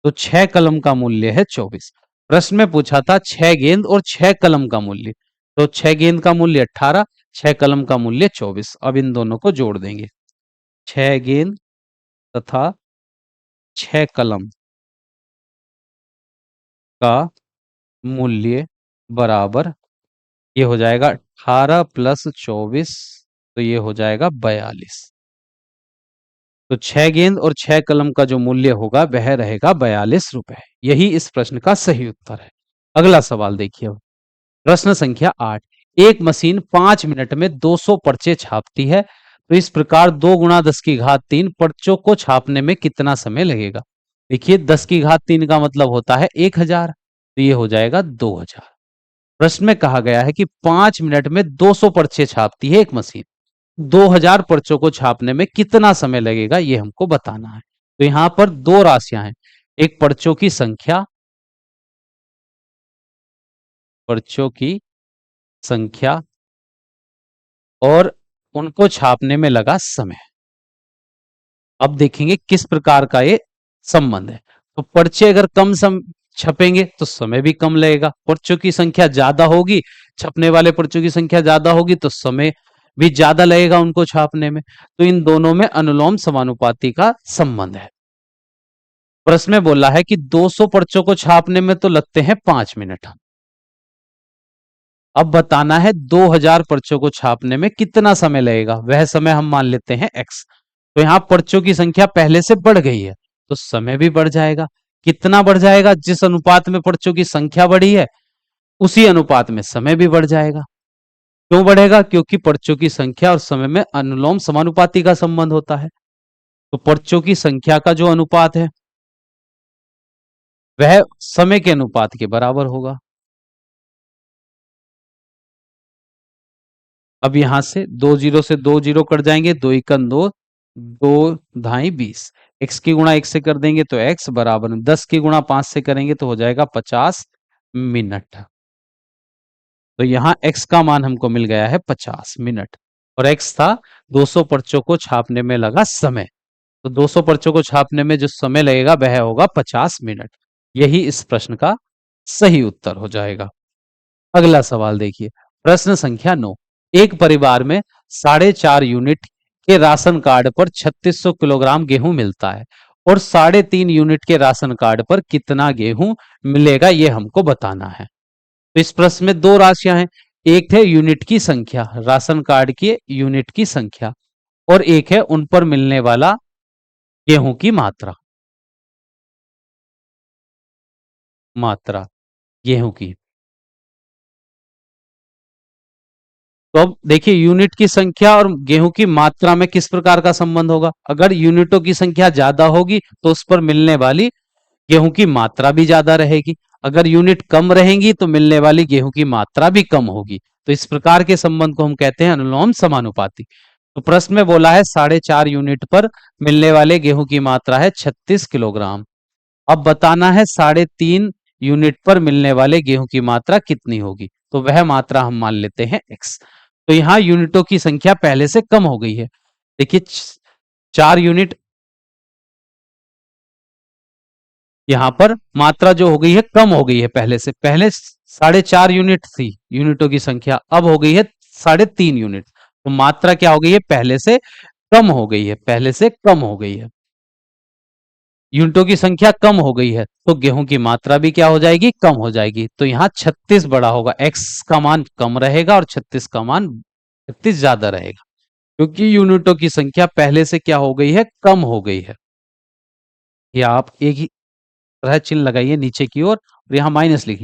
A: तो 6 कलम का मूल्य है 24। प्रश्न में पूछा था 6 गेंद और 6 कलम का मूल्य। तो 6 गेंद का मूल्य 18, 6 कलम का मूल्य 24। अब इन दोनों को जोड़ देंगे। 6 गेंद तथा 6 कलम का मूल्य बराबर, ये हो जाएगा 18 प्लस 24, तो ये हो जाएगा 42। तो 6 गेंद और 6 कलम का जो मूल्य होगा वह रहेगा 42 रुपए। यही इस प्रश्न का सही उत्तर है। अगला सवाल देखिए अब। प्रश्न संख्या 8। एक मशीन 5 मिनट में 200 पर्चे छापती है, तो इस प्रकार 2 गुणा 10 की घात 3 पर्चों को छापने में कितना समय लगेगा? देखिए 10 की घात 3 का मतलब होता है 1000, तो ये हो जाएगा 2000। प्रश्न में कहा गया है कि 5 मिनट में 200 पर्चे छापती है एक मशीन, 2000 पर्चों को छापने में कितना समय लगेगा ये हमको बताना है। तो यहां पर दो राशियां हैं, एक पर्चों की संख्या, पर्चों की संख्या और उनको छापने में लगा समय। अब देखेंगे किस प्रकार का ये संबंध है। तो पर्चे अगर छपेंगे तो समय भी कम लगेगा, पर्चों की संख्या ज्यादा होगी, छपने वाले पर्चों की संख्या ज्यादा होगी तो समय भी ज्यादा लगेगा उनको छापने में। तो इन दोनों में अनुलोम समानुपाती का संबंध है। प्रश्न में बोला है कि 200 पर्चों को छापने में तो लगते हैं 5 मिनट। अब बताना है 2000 पर्चों को छापने में कितना समय लगेगा, वह समय हम मान लेते हैं x। तो यहां पर्चों की संख्या पहले से बढ़ गई है तो समय भी बढ़ जाएगा। कितना बढ़ जाएगा? जिस अनुपात में पर्चों की संख्या बढ़ी है उसी अनुपात में समय भी बढ़ जाएगा। क्यों बढ़ेगा? क्योंकि पर्चों की संख्या और समय में अनुलोम समानुपाती का संबंध होता है। तो पर्चों की संख्या का जो अनुपात है वह समय के अनुपात के बराबर होगा। अब यहां से 2 जीरो से 2 जीरो कट जाएंगे, 2 एकम 2, 2 ढाई 20। एक्स की गुणा 1 से कर देंगे तो x बराबर 10 की गुणा 5 से करेंगे तो हो जाएगा 50 मिनट। तो यहाँ x का मान हमको मिल गया है 50 मिनट और x था 200 पर्चों को छापने में लगा समय। तो 200 पर्चों को छापने में जो समय लगेगा वह होगा 50 मिनट। यही इस प्रश्न का सही उत्तर हो जाएगा। अगला सवाल देखिए। प्रश्न संख्या 9। एक परिवार में 4.5 यूनिट के राशन कार्ड पर 3600 किलोग्राम गेहूं मिलता है और 3.5 यूनिट के राशन कार्ड पर कितना गेहूं मिलेगा ये हमको बताना है। तो इस प्रश्न में दो राशियां हैं, एक है यूनिट की संख्या, राशन कार्ड की यूनिट की संख्या, और एक है उन पर मिलने वाला गेहूं की मात्रा। मात्रा गेहूं की। तो अब देखिए यूनिट की संख्या और गेहूं की मात्रा में किस प्रकार का संबंध होगा। अगर यूनिटों की संख्या ज्यादा होगी तो उस पर मिलने वाली गेहूं की मात्रा भी ज्यादा रहेगी, अगर यूनिट कम रहेंगी तो मिलने वाली गेहूं की मात्रा भी कम होगी। तो इस प्रकार के संबंध को हम कहते हैं अनुलोम समानुपाती। तो प्रश्न में बोला है 4.5 यूनिट पर मिलने वाले गेहूं की मात्रा है 36 किलोग्राम। अब बताना है 3.5 यूनिट पर मिलने वाले गेहूं की मात्रा कितनी होगी। तो वह मात्रा हम मान लेते हैं x। तो यहां यूनिटों की संख्या पहले से कम हो गई है। देखिए 4 यूनिट, यहां पर मात्रा जो हो गई है कम हो गई है पहले से। पहले 4.5 यूनिट थी यूनिटों की संख्या, अब हो गई है 3.5 यूनिट। तो मात्रा क्या हो गई है? पहले से कम हो गई है, पहले से कम हो गई है। यूनिटों की संख्या कम हो गई है तो गेहूं की मात्रा भी क्या हो जाएगी? कम हो जाएगी। तो यहाँ 36 बड़ा होगा, x का मान कम रहेगा और 36 का मान 36 ज्यादा रहेगा, क्योंकि यूनिटों की संख्या पहले से क्या हो गई है? कम हो गई है। या आप एक ही तरह चिन्ह लगाइए नीचे की ओर और यहाँ माइनस लिख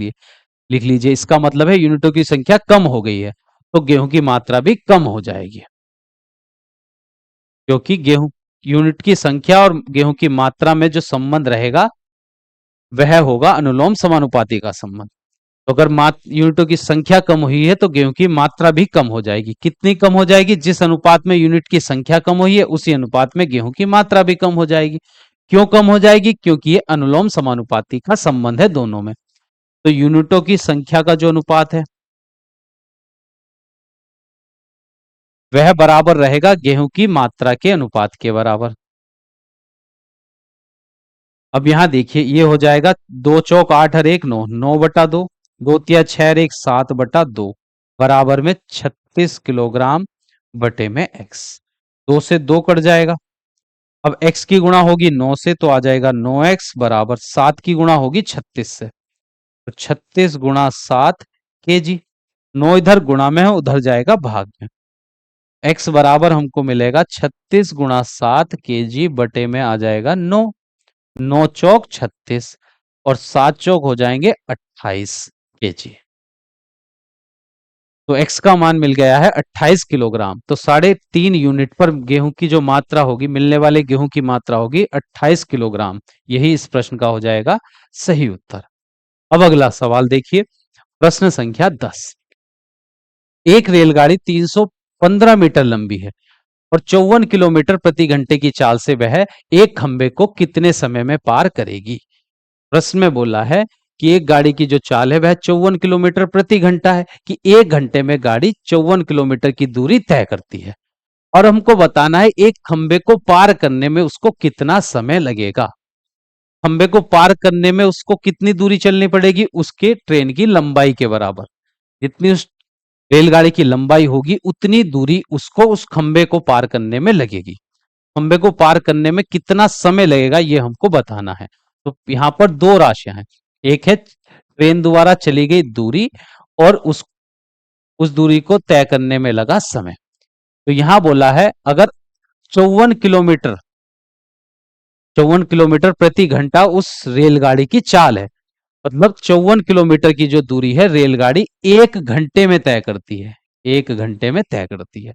A: लीजिए। इसका मतलब है यूनिटों की संख्या कम हो गई है तो गेहूं की मात्रा भी कम हो जाएगी, क्योंकि गेहूं यूनिट की संख्या और गेहूं की मात्रा में जो संबंध रहेगा वह होगा अनुलोम समानुपाती का संबंध। तो अगर यूनिटों की संख्या कम हुई है तो गेहूं की मात्रा भी कम हो जाएगी। कितनी कम हो जाएगी? जिस अनुपात में यूनिट की संख्या कम हुई है उसी अनुपात में गेहूं की मात्रा भी कम हो जाएगी। क्यों कम हो जाएगी? क्योंकि ये अनुलोम समानुपाती का संबंध है दोनों में। तो यूनिटों की संख्या का जो अनुपात है वह बराबर रहेगा गेहूं की मात्रा के अनुपात के बराबर। अब यहां देखिए ये हो जाएगा 2 चौक 8 और 1 9, 9/2, 2 तिया 6 और 1 7/2 बराबर में 36 किलोग्राम बटे में x। 2 से 2 कट जाएगा। अब x की गुणा होगी 9 से तो आ जाएगा 9x बराबर 7 की गुणा होगी 36 से, तो 36 × 7 kg। 9 इधर गुणा में है, उधर जाएगा भाग में। x बराबर हमको मिलेगा 36 × 7 kg बटे में आ जाएगा 9। 9 चौक 36 और 7 चौक हो जाएंगे 28 kg। तो x का मान मिल गया है 28 किलोग्राम। तो 3.5 यूनिट पर गेहूं की जो मात्रा होगी, मिलने वाले गेहूं की मात्रा होगी 28 किलोग्राम। यही इस प्रश्न का हो जाएगा सही उत्तर। अब अगला सवाल देखिए, प्रश्न संख्या 10। एक रेलगाड़ी 315 मीटर लंबी है और 54 किलोमीटर प्रति घंटे की चाल से वह एक खंबे को कितने समय में पार करेगी। प्रश्न में बोला है कि एक गाड़ी की जो चाल है वह 54 किलोमीटर प्रति घंटा है, कि एक घंटे में गाड़ी 54 किलोमीटर की दूरी तय करती है और हमको बताना है एक खंबे को पार करने में उसको कितना समय लगेगा। खंबे को पार करने में उसको कितनी दूरी चलनी पड़ेगी, उसके ट्रेन की लंबाई के बराबर। जितनी उस रेलगाड़ी की लंबाई होगी उतनी दूरी उसको उस खंबे को पार करने में लगेगी। खंबे को पार करने में कितना समय लगेगा ये हमको बताना है। तो यहां पर दो राशियां हैं, एक है ट्रेन द्वारा चली गई दूरी और उस दूरी को तय करने में लगा समय। तो यहां बोला है अगर 54 किलोमीटर 54 किलोमीटर प्रति घंटा उस रेलगाड़ी की चाल है, मतलब 54 किलोमीटर की जो दूरी है रेलगाड़ी एक घंटे में तय करती है, एक घंटे में तय करती है।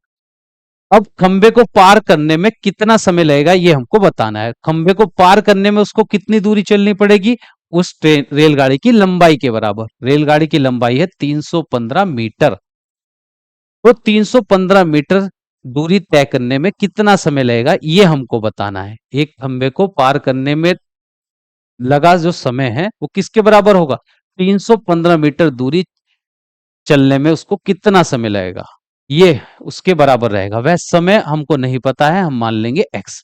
A: अब खंबे को पार करने में कितना समय लगेगा ये हमको बताना है। खंबे को पार करने में उसको कितनी दूरी चलनी पड़ेगी, उस ट्रेन रेलगाड़ी की लंबाई के बराबर। रेलगाड़ी की लंबाई है 315 मीटर। तो 315 मीटर दूरी तय करने में कितना समय लगेगा ये हमको बताना है। एक खंबे को पार करने में लगा जो समय है वो किसके बराबर होगा, 315 मीटर दूरी चलने में उसको कितना समय लगेगा ये उसके बराबर रहेगा। वह समय हमको नहीं पता है, हम मान लेंगे x।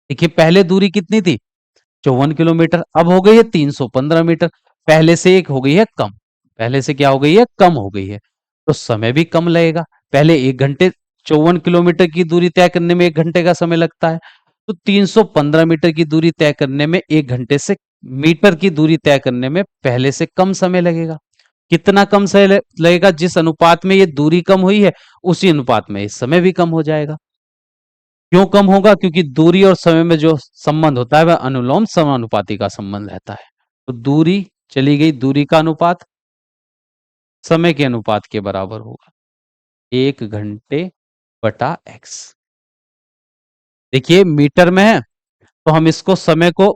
A: देखिए पहले दूरी कितनी थी, 54 किलोमीटर, अब हो गई है 315 मीटर। पहले से एक हो गई है कम, पहले से क्या हो गई है, कम हो गई है, तो समय भी कम लगेगा। पहले 1 घंटे 54 किलोमीटर की दूरी तय करने में 1 घंटे का समय लगता है, तो 315 मीटर की दूरी तय करने में 1 घंटे से मीटर की दूरी तय करने में पहले से कम समय लगेगा। कितना कम समय लगेगा, जिस अनुपात में ये दूरी कम हुई है उसी अनुपात में इस समय भी कम हो जाएगा। क्यों कम होगा, क्योंकि दूरी और समय में जो संबंध होता है वह अनुलोम समानुपाती का संबंध रहता है। तो दूरी चली गई, दूरी का अनुपात समय के अनुपात के बराबर होगा, 1 घंटे बटा x। देखिए मीटर में है तो हम इसको समय को,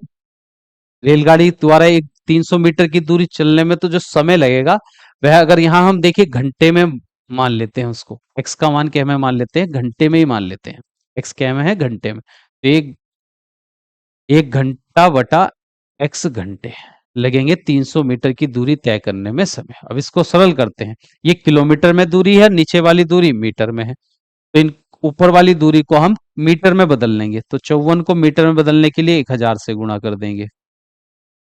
A: रेलगाड़ी द्वारा एक 300 मीटर की दूरी चलने में तो जो समय लगेगा वह अगर यहां हम देखिए घंटे में मान लेते हैं, उसको x का मान क्या में मान लेते हैं, घंटे में ही मान लेते हैं। x क्या में है, घंटे में। तो एक 1 घंटा बटा x घंटे लगेंगे 300 मीटर की दूरी तय करने में समय। अब इसको सरल करते हैं, ये किलोमीटर में दूरी है, नीचे वाली दूरी मीटर में है, तो इन ऊपर वाली दूरी को हम मीटर में बदल लेंगे। तो 54 को मीटर में बदलने के लिए 1000 से गुणा कर देंगे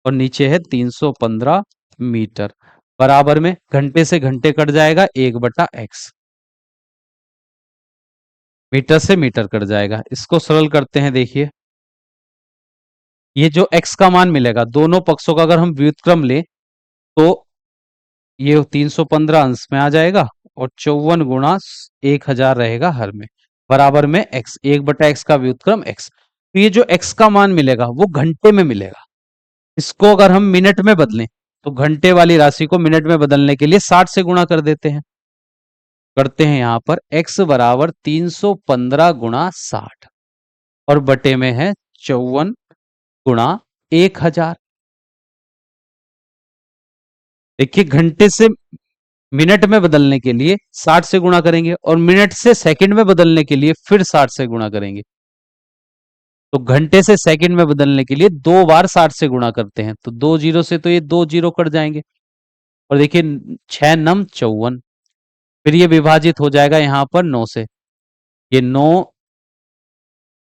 A: और नीचे है 315 मीटर, बराबर में घंटे से घंटे कट जाएगा 1/x, मीटर से मीटर कट जाएगा। इसको सरल करते हैं, देखिए ये जो x का मान मिलेगा दोनों पक्षों का अगर हम व्युत्क्रम ले तो ये 315 अंश में आ जाएगा और 54 गुणा 1000 रहेगा हर में, बराबर में x, 1/x का व्युत्क्रम x। तो ये जो x का मान मिलेगा वो घंटे में मिलेगा। इसको अगर हम मिनट में बदलें तो घंटे वाली राशि को मिनट में बदलने के लिए 60 से गुणा कर देते हैं। करते हैं यहां पर x बराबर 315 गुणा 60 और बटे में है 54 गुणा 1000। देखिए घंटे से मिनट में बदलने के लिए 60 से गुणा करेंगे और मिनट से सेकंड में बदलने के लिए फिर 60 से गुणा करेंगे। तो घंटे से सेकंड में बदलने के लिए 2 बार 60 से गुणा करते हैं, तो 2 जीरो से तो ये 2 जीरो कट जाएंगे और देखिए 6 9 54, फिर ये विभाजित हो जाएगा यहां पर 9 से, ये 9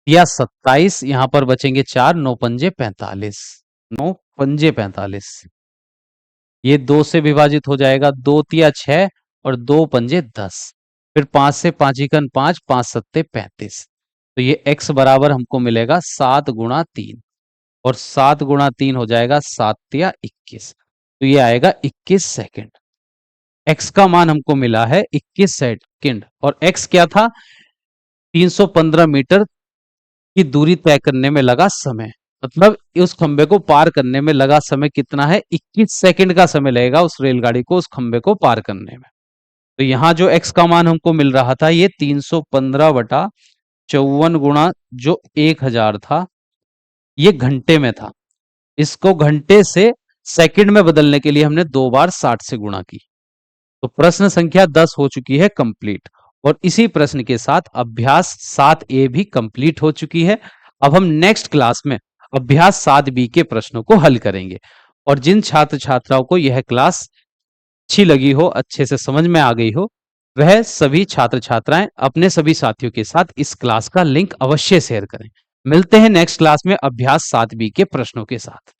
A: या 27, यहां पर बचेंगे 4, 9 पंजे 45, 9 पंजे 45, ये 2 से विभाजित हो जाएगा, 2 तिया 6 और 2 पंजे 10, फिर 5 से 5 5, 5 सत्ते 35। तो ये x बराबर हमको मिलेगा 7 गुणा 3 और 7 गुणा 3 हो जाएगा 7 तिया 21, तो ये आएगा 21 सेकंड। x का मान हमको मिला है 21 सेकंड और x क्या था, 315 मीटर की दूरी तय करने में लगा समय। मतलब उस खंबे को पार करने में लगा समय कितना है? 21 सेकंड का समय लगेगा उस रेलगाड़ी को उस खंबे को पार करने में। तो यहाँ जो x का मान हमको मिल रहा था ये 315 बटा 54 गुणा जो 1000 था, ये घंटे में था। इसको घंटे से सेकंड में बदलने के लिए हमने 2 बार 60 से गुणा की। तो प्रश्न संख्या 10 हो चुकी है कंप्लीट। और इसी प्रश्न के साथ अभ्यास 7A भी कंप्लीट हो चुकी है। अब हम नेक्स्ट क्लास में अभ्यास 7B के प्रश्नों को हल करेंगे। और जिन छात्र छात्राओं को यह क्लास अच्छी लगी हो, अच्छे से समझ में आ गई हो, वह सभी छात्र छात्राएं अपने सभी साथियों के साथ इस क्लास का लिंक अवश्य शेयर करें। मिलते हैं नेक्स्ट क्लास में अभ्यास 7B के प्रश्नों के साथ।